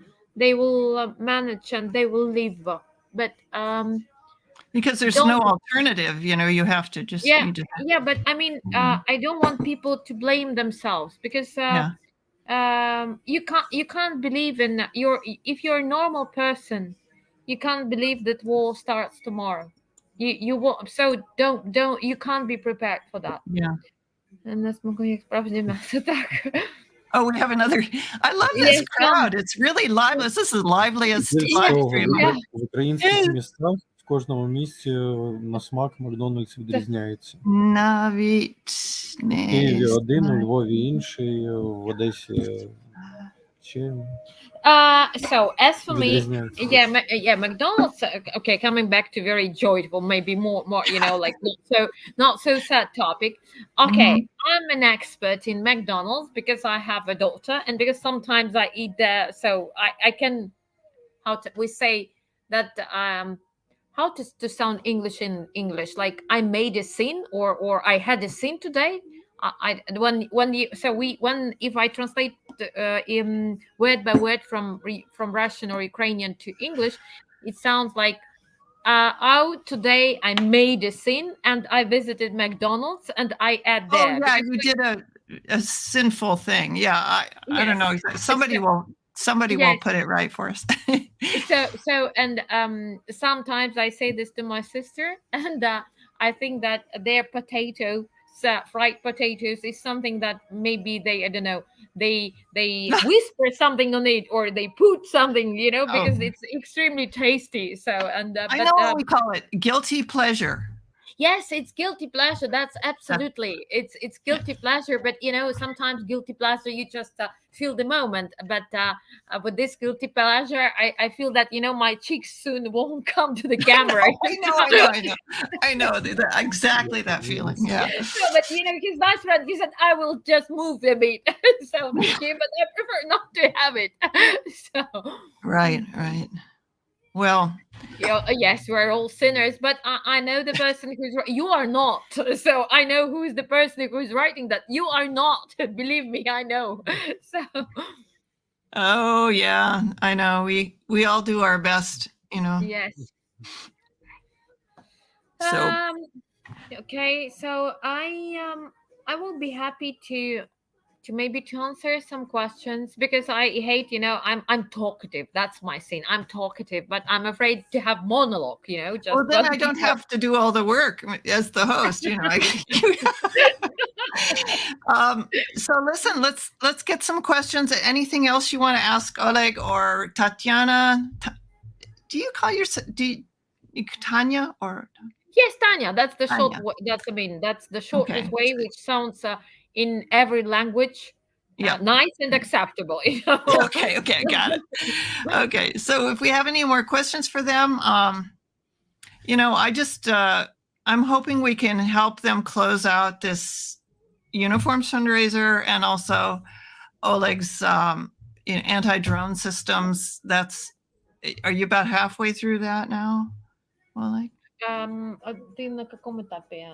manage, and they will live. But because there's no alternative, you have to just but I mean, I don't want people to blame themselves, because you can't believe in if you're a normal person, you can't believe that war starts tomorrow. You won't, so don't you can't be prepared for that. Yeah. And that's так. Oh, we have another. I love this crowd. It's really lively. This is the liveliest live stream. В українських містах в кожному місці на смак Макдональдс відрізняється. Навіть В Києві один, у Львові інший, в Одесі ще. So as for me, McDonald's. Okay, coming back to very joyful, maybe more, like not so sad topic. Okay, I'm an expert in McDonald's because I have a daughter, and because sometimes I eat there, so I can. We say that how to sound English in English, like I made a scene, or I had a scene today. If I translate in word by word from Russian or Ukrainian to English, it sounds like today I made a scene and I visited McDonald's and I ate there. Oh yeah, you did a sinful thing. Yeah, I don't know. Somebody will put it right for us. so and sometimes I say this to my sister, and I think that their fried potatoes is something that maybe they, I don't know, they whisper something on it, or they put something, because it's extremely tasty. So I know what we call it, guilty pleasure. Yes, it's guilty pleasure. That's absolutely it's guilty pleasure. But sometimes guilty pleasure, you just feel the moment. But with this guilty pleasure, I feel that my cheeks soon won't come to the camera. I know exactly that feeling. Yeah. No, but because that's what you said. I will just move a bit. So thank you, but I prefer not to have it. So right. Well, yes, we're all sinners, but I know the person who's you are not. So I know who is the person who's writing that. You are not. Believe me, I know. So. Oh yeah, I know. We all do our best, Yes. So. Okay, so I will be happy to maybe to answer some questions, because I hate, I'm talkative. That's my scene. I'm talkative, but I'm afraid to have monologue, just well, then I don't have to do all the work as the host, So listen, let's get some questions. Anything else you want to ask Oleg or Tatyana? Do you call yourself Tanya or? Yes, Tanya. That's the short. That's the shortest way, which sounds in every language nice and acceptable. Okay, got it. Okay, so if we have any more questions for them, I just I'm hoping we can help them close out this uniforms fundraiser, and also Oleg's anti-drone systems. Are you about halfway through that now, Oleg? Ти на якому етапі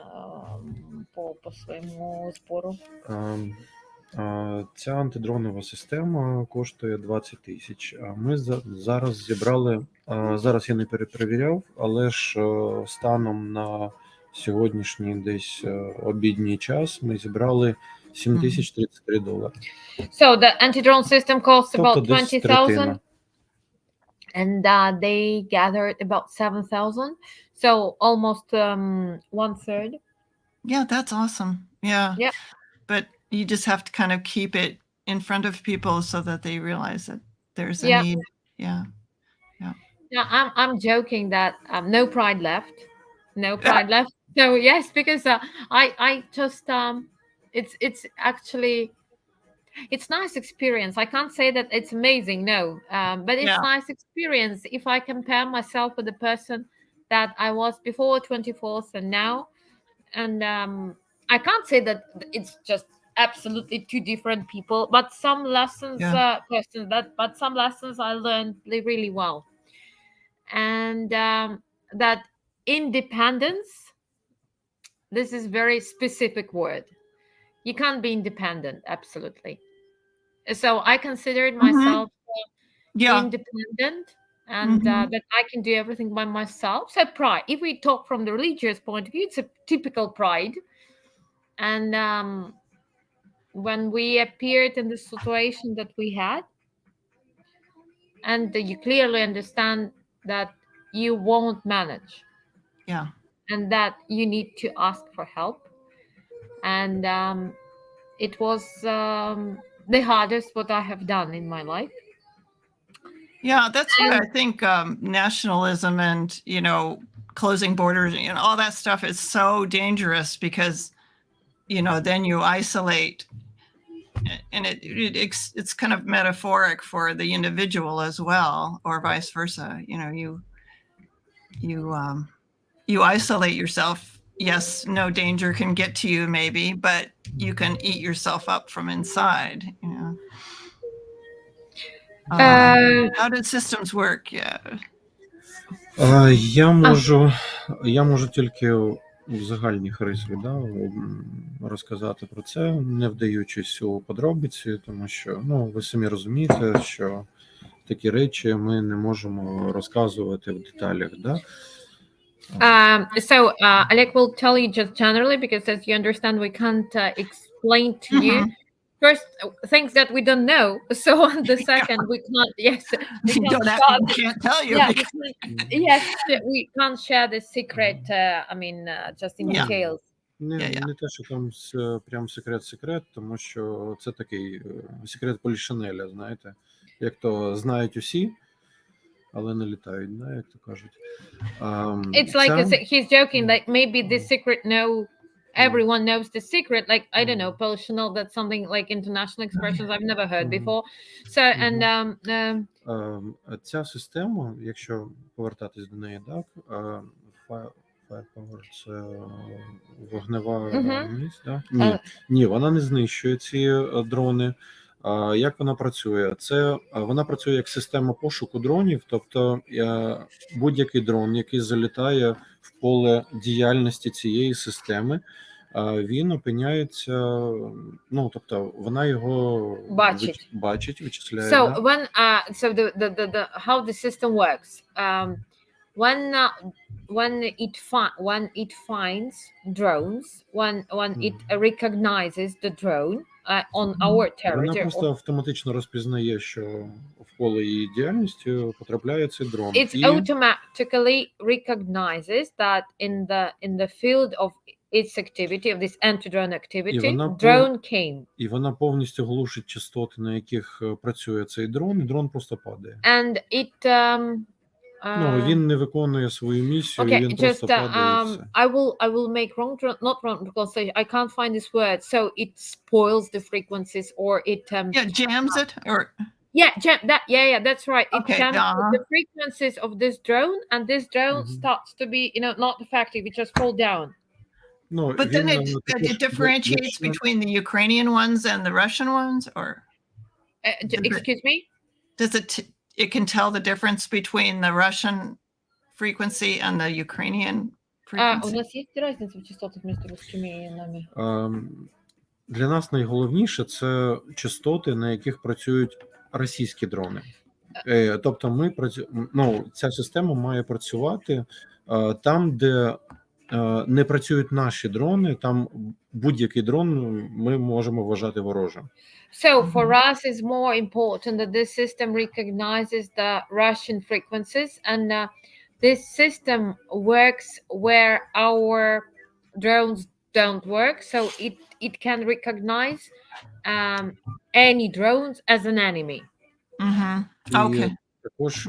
по своєму збору? Ця антидронова система коштує 20 тисяч. А ми зараз зібрали, зараз я не перепровіряв, але ж станом на сьогоднішній десь обідній час ми зібрали $7,033. So the anti-drone system costs about 20,000. and they gathered about 7,000, so almost 1/3. Yeah, that's awesome. Yeah. Yeah. But you just have to kind of keep it in front of people so that they realize that there's a Yeah. need. Yeah. Yeah, I'm joking that no pride left, no pride left. So yes, because I just it's actually it's nice experience. I can't say that it's amazing, no, but it's Yeah. nice experience if I compare myself with the person that I was before 24th and now, and I can't say that it's just absolutely two different people, but some lessons, Yeah. but some lessons I learned really well, and that independence. This is very specific word. You can't be independent, absolutely. So I considered Mhm. myself Yeah. independent, and Mhm. that I can do everything by myself. So pride, if we talk from the religious point of view, it's a typical pride. And when we appeared in the situation that we had, and you clearly understand that you won't manage Yeah. and that you need to ask for help, and it was the hardest what I have done in my life. Yeah, that's why I And think nationalism and, closing borders, all that stuff is so dangerous because, then you isolate, and it's kind of metaphoric for the individual as well, or vice versa. You isolate yourself. Yes, no danger can get to you maybe, but you can eat yourself up from inside. How do systems work? Yeah. Я можу тільки в загальних рисах, розказати про це, не вдаючись у подробиці, тому що ви самі розумієте, що такі речі ми не можемо розказувати в деталях. So Oleg will tell you just generally, because as you understand, we can't explain to you first things that we don't know. So on the second, we can't. Yes, we can't share. Can't tell you. Yeah, Because, yes, we can't share the secret. Just in Yeah. details. Не те, що там прям секрет, тому що це такий секрет полішинеля, знаєте, як то знають усі, але не літають, як то кажуть. It's like he's joking, like maybe the secret everyone knows the secret, like I don't know, Polshinol, that's something like international expressions I've never heard before. So and ця система, якщо повертатись до неї, так, Firepower – це вогнева міць, так? Ні, вона не знищує ці дрони. Як вона працює? Вона працює як система пошуку дронів, тобто будь-який дрон, який залітає в поле діяльності цієї системи, він опиняється, тобто вона його бачить, вичисляє. So when so the how the system works, when it finds drones, when it recognizes the drone on our territory. Вона просто автоматично розпізнає, що в поле її діяльності потрапляє цей дрон. It automatically recognizes that in the field of its activity, of this anti-drone activity, drone came. І вона повністю глушить частоти, на яких працює цей дрон, і дрон просто падає. And it він не виконує свою місію, він просто падає. I will make not wrong translation. I can't find this word. So it spoils the frequencies, or it jams it, or that's right. It jams the frequencies of this drone, and this drone starts to be not effective. It just fall down. But then it differentiates between the Ukrainian ones and the Russian ones, or excuse me? Does it can tell the difference between the Russian frequency and the Ukrainian frequency? У нас є різниця в частотах між русскими і нами? Для нас найголовніше – це частоти, на яких працюють російські дрони. Тобто ця система має працювати там, де не працюють наші дрони, там будь-який дрон ми можемо вважати ворожим. So for us, it's more important that this system recognizes the Russian frequencies, and this system works where our drones don't work. So it can recognize any drones as an enemy. І Okay. також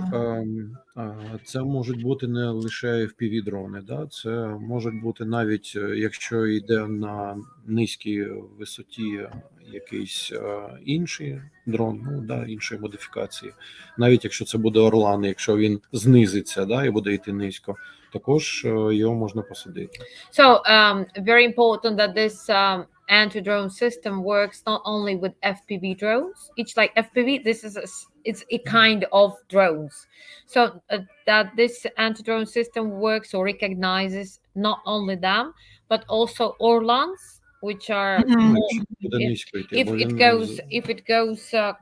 це можуть бути не лише FPV-дрони, да? Це можуть бути навіть, якщо йде на низькій висоті якийсь інший дрон, ну, да, іншої модифікації. Навіть якщо це буде Орлан, якщо він знизиться, да, і буде йти низько, також його можна посадити. So very important that this anti-drone system works not only with FPV drones. It's like FPV. This is it's a kind of drones. So that this anti-drone system works or recognizes not only them but also Orlans, which are more, Буде низько йти, if бо it він, goes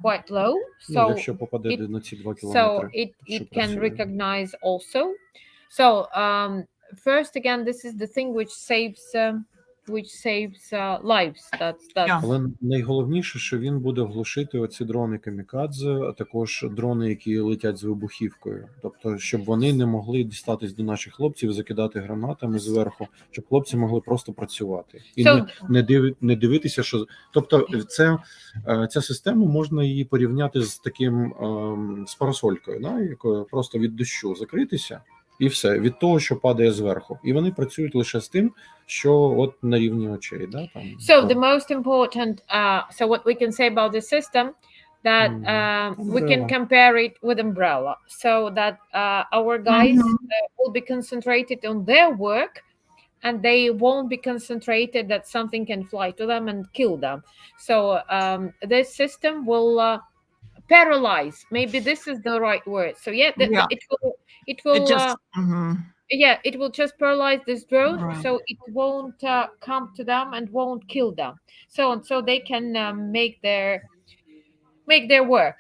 quite low. ну, So якщо попаде на ці 2 so кілометри. it що can працює. recognize also. So first again, this is the thing which saves lives. That's Yeah. Але найголовніше, що він буде глушити оці дрони камікадзе, а також дрони, які летять з вибухівкою. Тобто, щоб вони не могли дістатись до наших хлопців, закидати гранатами зверху, щоб хлопці могли просто працювати. І So- не дивитися, що... Тобто, ця система, можна її порівняти з таким, з парасолькою, да? Якою просто від дощу закритися, і все, від того, що падає зверху. І вони працюють лише з тим, що от на рівні очей. Да? Там, So the most important, so what we can say about the system, that we can Umbrella. compare it with umbrella, so that our guys will be concentrated on their work, and they won't be concentrated that something can fly to them and kill them. So this system will paralyze. Maybe this is the right word. So yeah, it will It just it will just paralyze this drone, Right. so it won't come to them and won't kill them. So they can make their work.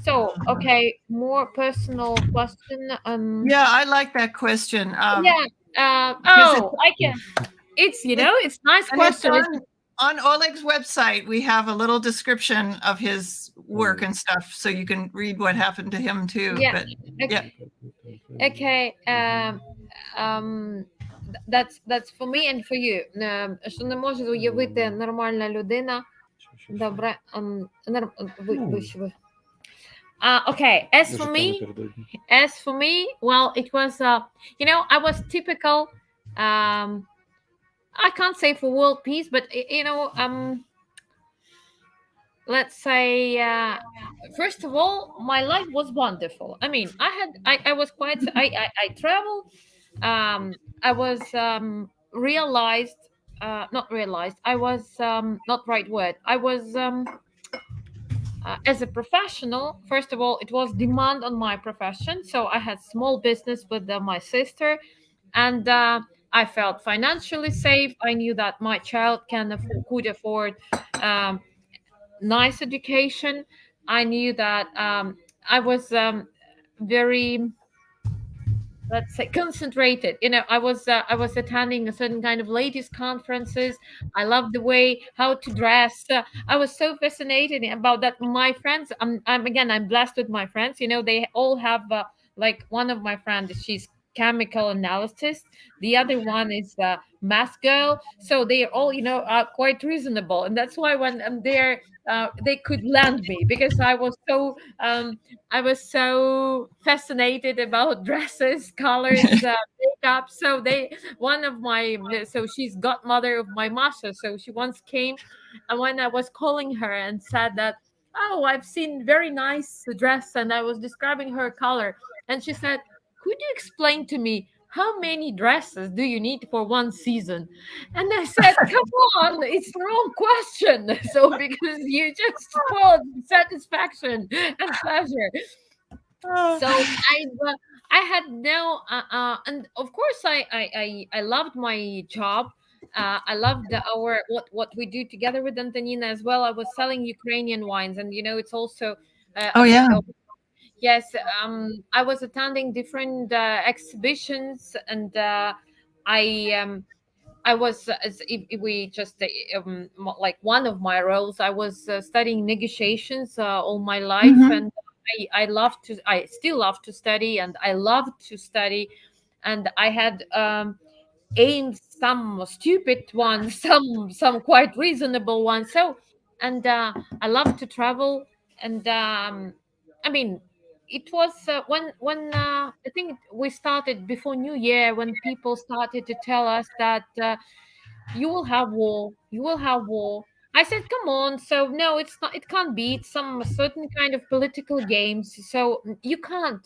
So okay, more personal question. yeah, I like that question. Oh, I can. It's it's nice And it's question. on Oleg's website, we have a little description of his work and stuff, so you can read what happened to him too. Yeah. But Okay. Okay. That's for me and for you. Що не може уявити нормальна людина. Добре. Ви. Okay. As for me, well, it was I was typical. I can't say for world peace, but let's say first of all, my life was wonderful. I mean, I was quite I traveled. I was realized not realized. I was not right word. I was as a professional. First of all, it was demand on my profession, so I had small business with my sister, and I felt financially safe. I knew that my child could afford nice education. I knew that I was very, let's say, concentrated. I was attending a certain kind of ladies conferences. I loved the way how to dress. I was so fascinated about that. My friends, I'm blessed with my friends. They all have like one of my friends, she's chemical analysis. The other one is math girl. So they are all are quite reasonable, and that's why when they could land me, because I was so fascinated about dresses, colors, makeup. So she's godmother of my master. So she once came, and when I was calling her and said that, oh, I've seen very nice dress, and I was describing her color, and she said, could you explain to me how many dresses do you need for one season? And I said, come on, it's the wrong question. So because you just spoiled satisfaction and pleasure. So I had no and of course I loved my job. I loved what we do together with Antonina as well. I was selling Ukrainian wines, and it's also oh yeah, yes, I was attending different exhibitions, and I was, if we just like one of my roles, I was studying negotiations all my life, Mhm. and I still love to study, and I love to study, and I had aimed some stupid ones, some quite reasonable ones. So, and I love to travel, and I mean, it was when I think we started before New Year, when people started to tell us that you will have war, you will have war. I said, come on. So no, it's not, it can't be. It's some certain kind of political games. So you can't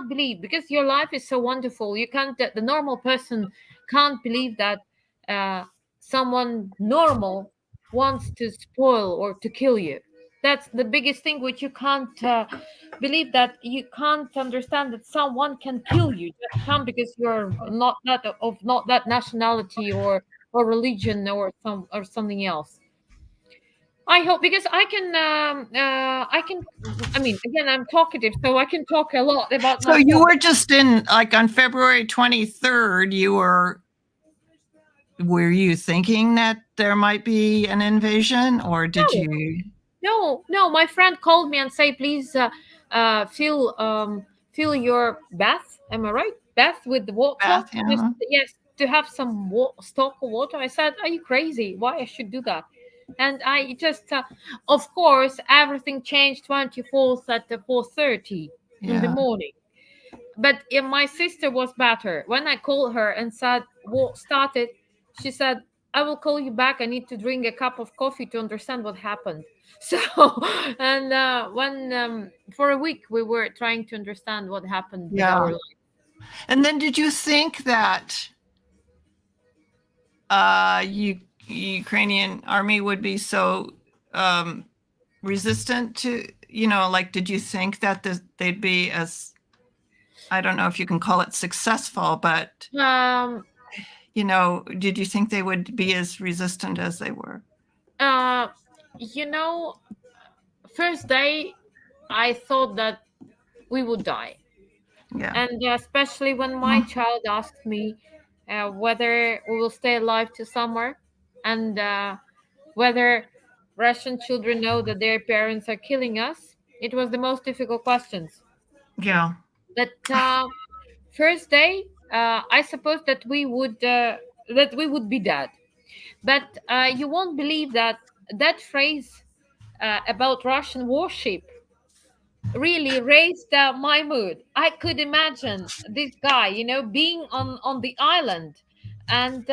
believe, because your life is so wonderful. You can't, the normal person can't believe that uh, someone normal wants to spoil or to kill you. That's the biggest thing, which you can't believe, that you can't understand that someone can kill you just come because you're not that nationality or religion or something else. I hope, because I mean, again, I'm talkative, so I can talk a lot about So you myself. were just in, like, on February 23rd, were you thinking that there might be an invasion, or did No, you? no. My friend called me and say, please fill your bath. Am I right? Bath with the water. Bath, Just, yeah. yes, to have some stock of water. I said, are you crazy? Why I should do that? And I just, of course, everything changed 24th at 4:30 in the Yeah. morning. But my sister was better. When I called her and said what started, she said, I will call you back. I need to drink a cup of coffee to understand what happened. So, and when for a week we were trying to understand what happened with Yeah. our life. And then did you think that Ukrainian army would be so resistant to, like, did you think that they'd be as, I don't know if you can call it successful, but, Um, did you think they would be as resistant as they were? uh, you know, first day I thought that we would die. Yeah. And especially when my child asked me whether we will stay alive to summer, and whether Russian children know that their parents are killing us, it was the most difficult questions. Yeah. But first day, I suppose that we would be dead. But you won't believe that that phrase about Russian warship really raised my mood. I could imagine this guy, being on the island, and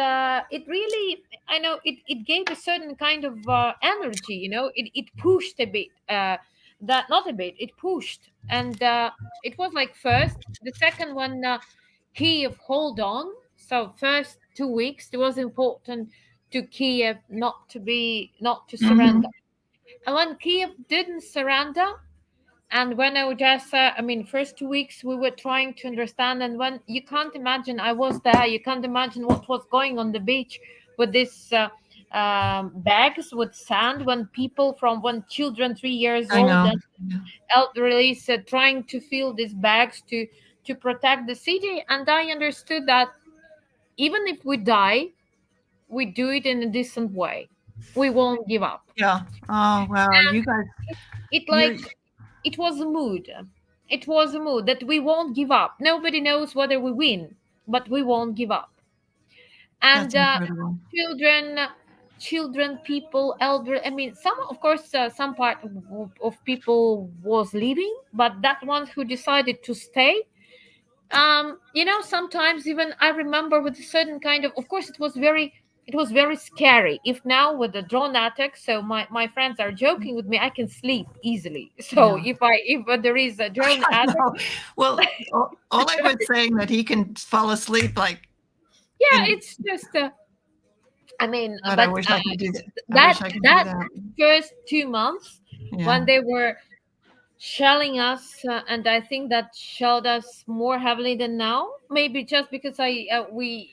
it really, I know, it gave a certain kind of energy. It pushed a bit. That not a bit. It pushed, and it was like first, the second one, Kiev hold on. So first 2 weeks, it was important to Kiev not to Mhm. surrender. And when Kiev didn't surrender, and when Odessa, I mean, first 2 weeks we were trying to understand, and when you can't imagine, I was there. You can't imagine what was going on the beach with this bags with sand. When children 3 years I old know. and elderly trying to fill these bags to protect the city, and I understood that even if we die, we do it in a decent way. We won't give up. Yeah. Oh, wow. You guys, It you're, like it was a mood. It was a mood that we won't give up. Nobody knows whether we win, but we won't give up. And that's incredible. children, children, people, elder. I mean, some, of course, some part of people was leaving, but that ones who decided to stay. Sometimes even I remember with a certain kind of course, it was very scary. If now with the drone attack, so my friends are joking with me, I can sleep easily. So Yeah. if there is a drone I attack, know. Well, Oleg was saying that he can fall asleep, like, yeah, in, it's just I mean, but I but wish I could do that. I that wish I could do that that. first 2 months Yeah. when they were shelling us, and I think that shelled us more heavily than now. Maybe just because I we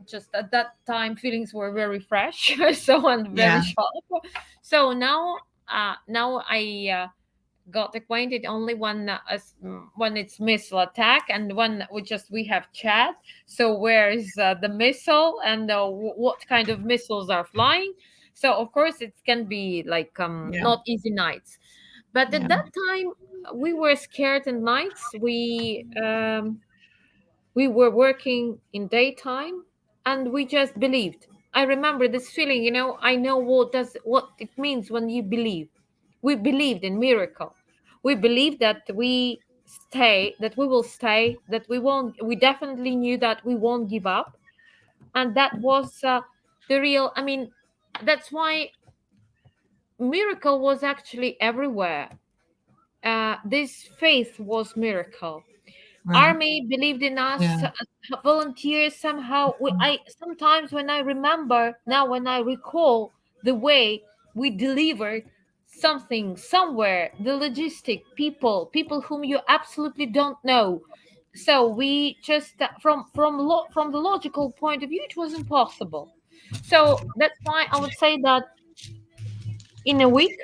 just at that time feelings were very fresh, so, and very Yeah. sharp. So now I got acquainted only when it's missile attack, and when we have chat. So where is the missile, and what kind of missiles are flying? So of course it can be like Yeah. not easy nights. But at Yeah. that time we were scared in nights. We were working in daytime, and we just believed. I remember this feeling, I know what it means when you believe. We believed in miracle. We believed that we will stay, that we won't. We definitely knew that we won't give up, and that was the real. I mean, that's why miracle was actually everywhere. This faith was miracle. Right. Army believed in us. Yeah. Volunteers somehow. I sometimes when I remember now, when I recall the way we delivered something somewhere, the logistic people whom you absolutely don't know. So we just from the logical point of view, it was impossible. So that's why I would say that in a week,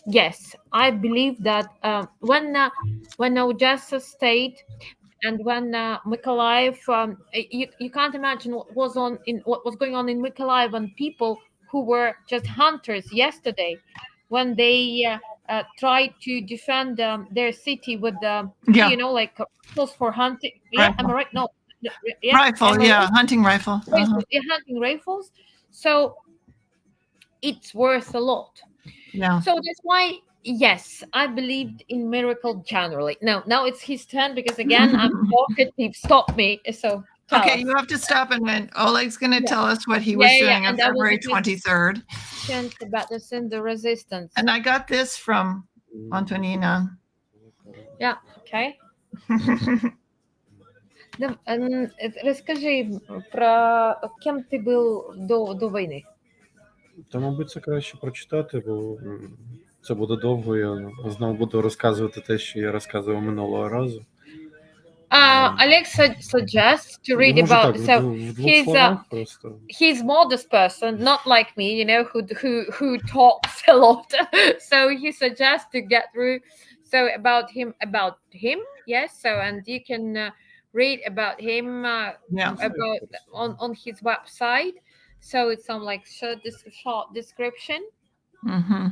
yes, I believe that when Odessa stayed, and when Mykolaiv, you can't imagine what was going on in Mykolaiv, and people who were just hunters yesterday, when they tried to defend their city with Yeah. like rifles for hunting. Yeah, am I Rifle. right? No, yeah, Rifle. am I Yeah. right? Hunting rifle. Rifle, yeah, hunting rifles. So it's worth a lot. Yeah. So that's why, yes, I believed in miracle generally. Now it's his turn, because again, I'm talkative. Stop me. So tell Okay, us. you have to stop, and then Oleg's going to Yeah. tell us what he was doing on And I will February give you 23rd. chance about the sin, the resistance. And I got this from Antonina. Yeah, okay. Розкажи про ким ти був до війни. Та, мабуть, це краще прочитати, бо це буде довго. Я знову буду розказувати те, що я розказував минулого разу. Alex suggests to read Може about. так, So в двох словах просто. he's modest person, not like me, who talks a lot. So he suggests to get through. So about him, yes. So and you can read about him Yeah. about on his website. So it's some like short description. Mm-hmm.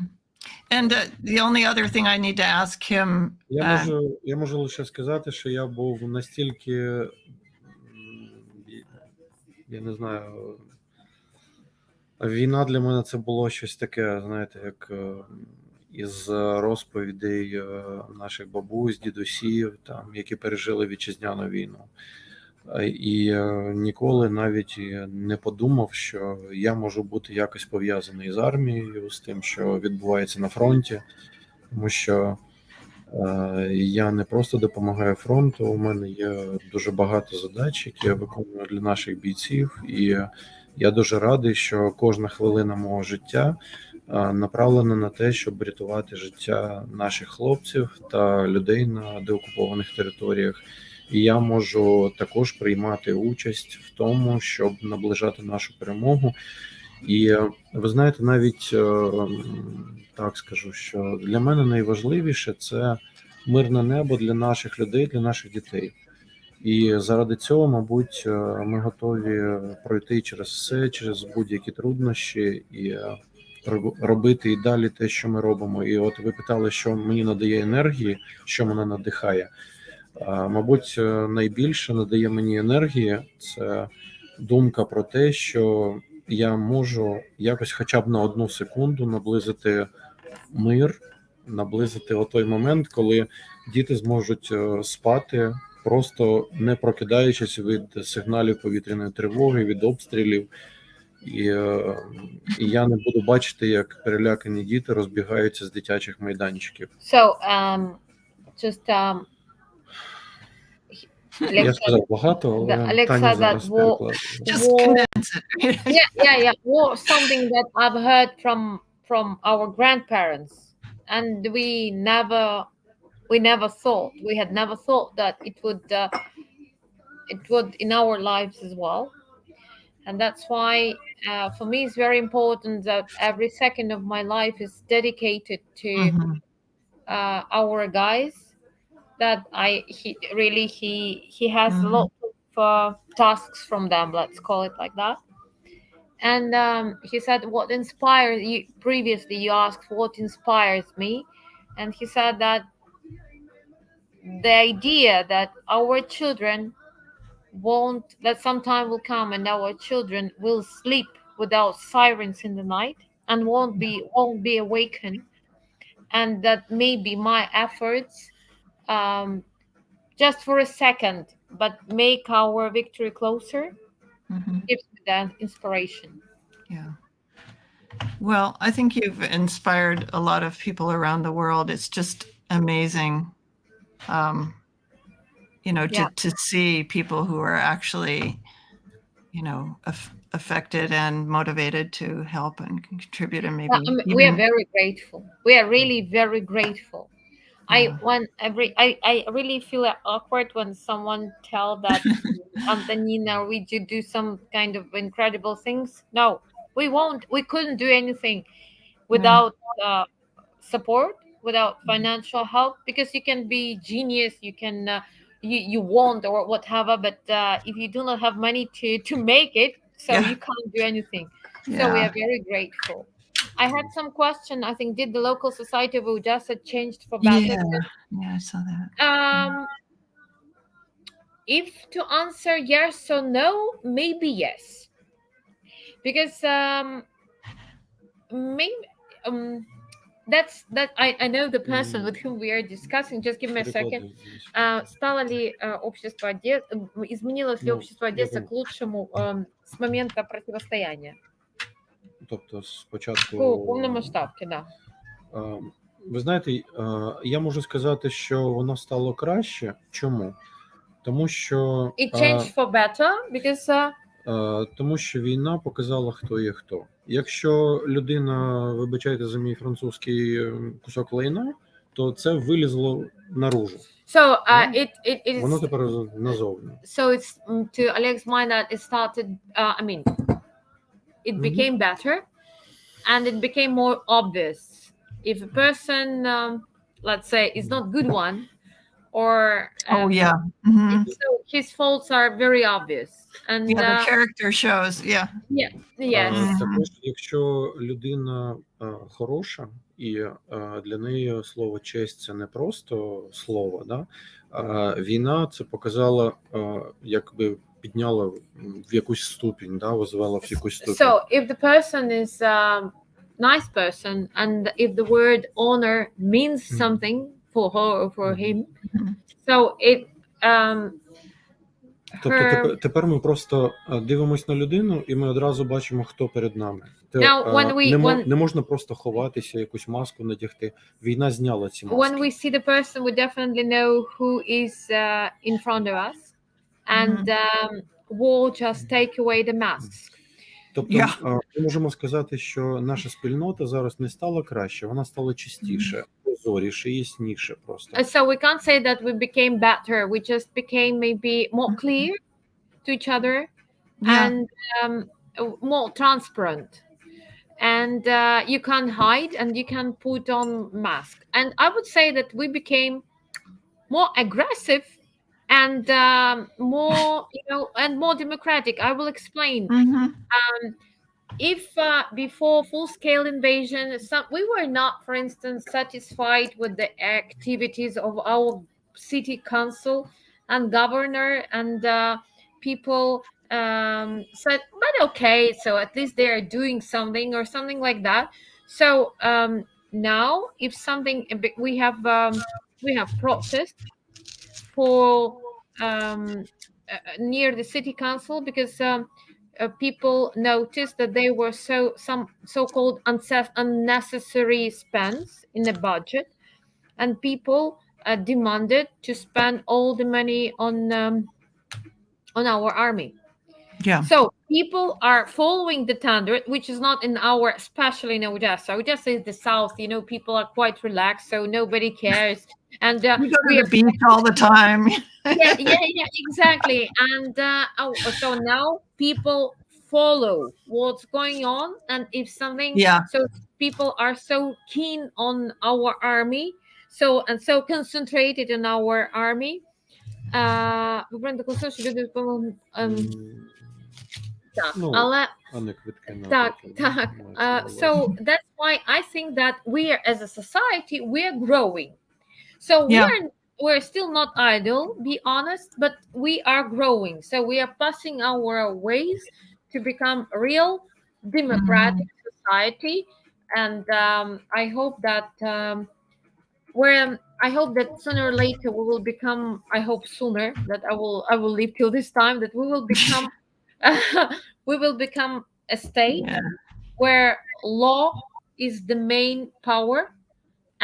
And the only other thing I need to ask him. Я можу лише сказати, що я був настільки, я не знаю, війна для мене це було щось таке, знаєте, як із розповідей наших бабусь, дідусів, там, які пережили вітчизняну війну. І ніколи навіть не подумав, що я можу бути якось пов'язаний з армією, з тим, що відбувається на фронті, тому що я не просто допомагаю фронту, у мене є дуже багато задач, які я виконую для наших бійців, і я дуже радий, що кожна хвилина мого життя направлена на те, щоб врятувати життя наших хлопців та людей на деокупованих територіях. І я можу також приймати участь в тому, щоб наближати нашу перемогу. І ви знаєте, навіть так скажу, що для мене найважливіше – це мирне небо для наших людей, для наших дітей. І заради цього, мабуть, ми готові пройти через все, через будь-які труднощі і робити і далі те, що ми робимо. І от ви питали, що мені надає енергії, що мене надихає. Мабуть, найбільше надає мені енергії – це думка про те, що я можу якось хоча б на 1 секунду наблизити мир, наблизити отой момент, коли діти зможуть спати, просто не прокидаючись від сигналів повітряної тривоги, від обстрілів. І я не буду бачити, як перелякані діти розбігаються з дитячих майданчиків. So, Я сказав багато, але Alexa, Таня that зараз перекладає. Just condense it. yeah. War, something that I've heard from our grandparents, and we had never thought that it would in our lives as well. And that's why for me it's very important that every second of my life is dedicated to our guys. That he has a lot of tasks from them, let's call it like that. And he said, what inspires you? Previously you asked what inspires me, and he said that the idea that our children won't, that some time will come and our children will sleep without sirens in the night and won't be awakened, and that maybe my efforts, just for a second, but make our victory closer, gives me that inspiration. Yeah. Well, I think you've inspired a lot of people around the world. It's just amazing, to see people who are actually, affected and motivated to help and contribute, and maybe We are very grateful. We are really very grateful. Yeah. I really feel awkward when someone tell that Antonina, we do some kind of incredible things. No, we won't. We couldn't do anything without support, without financial help, because you can be genius, you can you want or whatever, but if you do not have money to make it, so you can't do anything. So we are very grateful. I had some question. I think, did the local society of Odesa changed for better? Yeah, I saw that. If to answer yes or no, maybe yes, because maybe that I know the person with whom we are discussing. Just give me a second. Стало ли общество Одессы, изменилось ли общество Одессы к лучшему с момента противостояния? Тобто спочатку По повномасштабки, да. Ви знаєте, я можу сказати, що воно стало краще. Чому? Тому що It changed for better because тому що війна показала, хто є хто. Якщо людина, вибачайте за мій французький кусок лайна, то це вилізло наружу. So it is. Воно тепер назовні. So it's to Oleg's mind that it started. It became better, and it became more obvious. If a person, let's say, is not good one, or so his faults are very obvious, and the character shows. Yes. Також, якщо людина хороша, і для неї слово честь це не просто слово, да? Війна це показала, якби підняла в якусь ступінь, да? Возвела в якусь ступінь. So if the person is a nice person, and if the word honor means something for her or for him, so it Тобто тепер ми просто дивимось на людину, і ми одразу бачимо, хто перед нами. Не можна просто ховатися, якусь маску надягти. Війна зняла ці маски. When we see the person, we definitely know who is in front of us, and war just take away the masks. Тобто ми можемо сказати, що наша спільнота зараз не стала краще, вона стала чистіше, прозоріше, ясніше просто. So we can't say that we became better, we just became maybe more clear to each other and more transparent. And you can't hide and you can put on mask. And I would say that we became more aggressive and more, and more democratic. I will explain. If before full-scale invasion, we were not, for instance, satisfied with the activities of our city council and governor, and people said, but okay, so at least they are doing something or something like that. So now, if something, we have protests for near the city council, because people noticed that there were some so-called unnecessary spends in the budget, and people demanded to spend all the money on our army. So people are following the tender, which is not in our, especially in Odessa. Odessa is the south, people are quite relaxed, so nobody cares. And we go to the beach all the time. yeah, exactly. And so now people follow what's going on, and if something, Yeah. so people are so keen on our army, so concentrated on our army. Так, Ну, але а не квитки на так, потім, так. мається на увазі. So that's why I think that we are, as a society, we're growing. So Yeah. we're still not idle, be honest, but we are growing. So we are passing our ways to become a real democratic society. And I hope that I hope that sooner or later we will become. I hope sooner that I will live till this time, that we will become we will become a state Yeah. where law is the main power,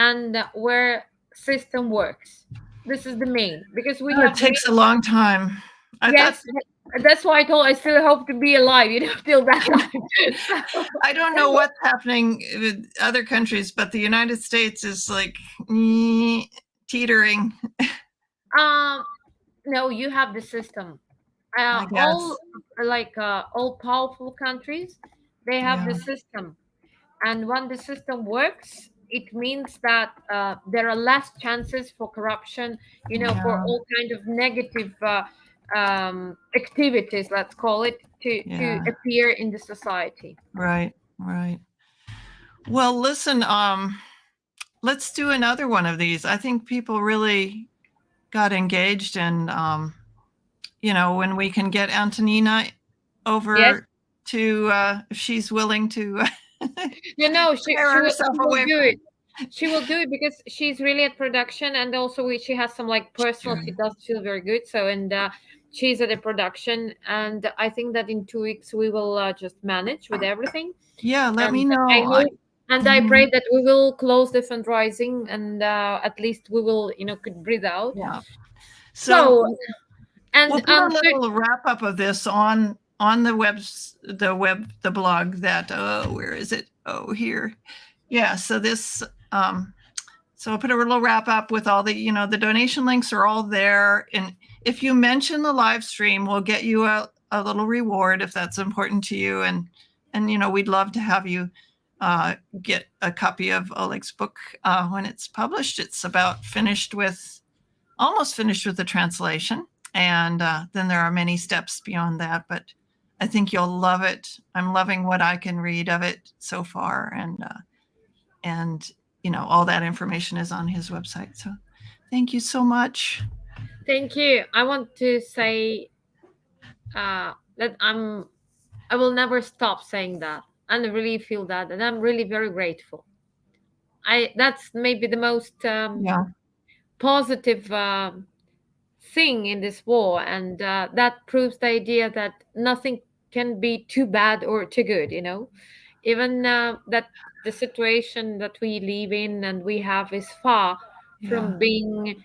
and where system works. This is the main, because we Oh, have it takes a long time. I yes, that's why I still hope to be alive, till that time. I don't know what's happening with other countries, but the United States is like teetering. No, you have the system. I guess. All powerful countries, they have Yeah. the system, and when the system works, it means that there are less chances for corruption, for Yeah. all kind of negative activities, let's call it, to Yeah. appear in the society. Right. Right. Well, listen, let's do another one of these. I think people really got engaged, and when we can get Antonina over Yes. to if she's willing to She tear herself will away do from- it. She will do it because she's really at production, and also she has some personal. Sure. She doesn't feel very good, so she's at a production, and I think that in 2 weeks we will just manage with everything. Yeah, let me know. I hope, and I Mhm. pray that we will close the fundraising, and at least we will could breathe out. Yeah. So and we'll put a little wrap up of this on the blog that where is it? Oh, here. Yeah, so this so I'll put a little wrap up with all the the donation links are all there, and if you mention the live stream, we'll get you a little reward if that's important to you, and we'd love to have you get a copy of Oleg's book when it's published. It's almost finished with the translation. And then there are many steps beyond that, but I think you'll love it. I'm loving what I can read of it so far, and all that information is on his website. So thank you so much. Thank you. I want to say that I will never stop saying that, and I really feel that, and I'm really very grateful. That's maybe the most positive thing in this war, and that proves the idea that nothing can be too bad or too good. Even that the situation that we live in and we have is far from being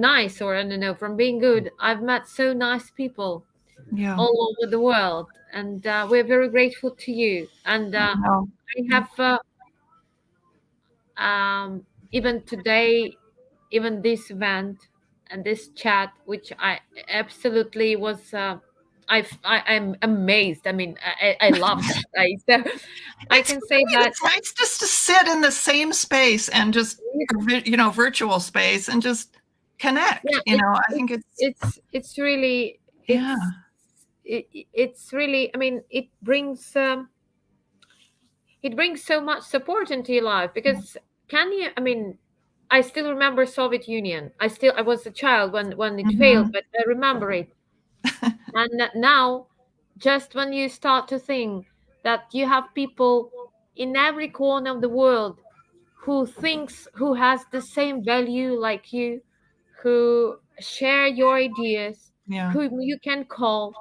nice, or I don't know, from being good. I've met so nice people all over the world, and we're very grateful to you. And I have even today, even this event and this chat, which I absolutely was I'm amazed. I mean, I love that. So I can say that it's nice just to sit in the same space and just virtual space and just connect. I think it's really it's really, I mean, it brings so much support into your life, because I mean, I still remember Soviet Union. I was a child when it failed, but I remember it. And now, just when you start to think that you have people in every corner of the world who has the same value like you, who share your ideas, whom you can call,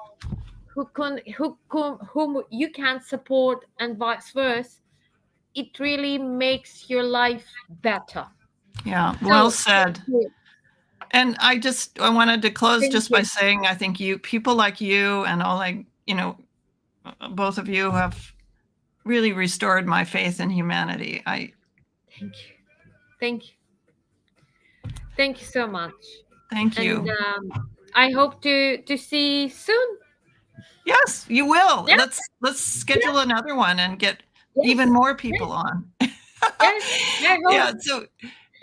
whom you can support, and vice versa, it really makes your life better. Yeah, well said. And I wanted to close just by saying, I think people like you and Oleg, both of you have really restored my faith in humanity. Thank you so much. Thank you. And I hope to see soon. Yes, you will. Yeah. Let's schedule another one and get Yes. even more people on. Yes. I hope. Yeah. So,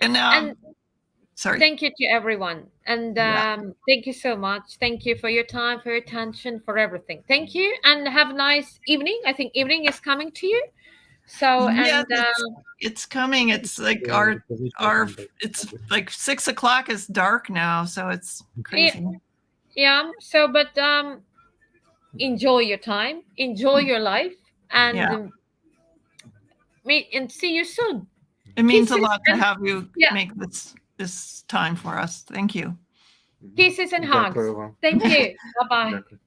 And sorry. thank you to everyone. And Yeah. thank you so much. Thank you for your time, for your attention, for everything. Thank you, and have a nice evening. I think evening is coming to you. So, Yeah, and it's coming. It's like Yeah, it's like 6 o'clock is dark now, so it's crazy. yeah. So, but enjoy your time, enjoy your life, and Yeah. meet and see you soon. It means a Kisses lot to and- have you Yeah. make this time for us. Thank you. Kisses and hugs. Дякую вам. Thank you. Bye bye. Дякую. Bye.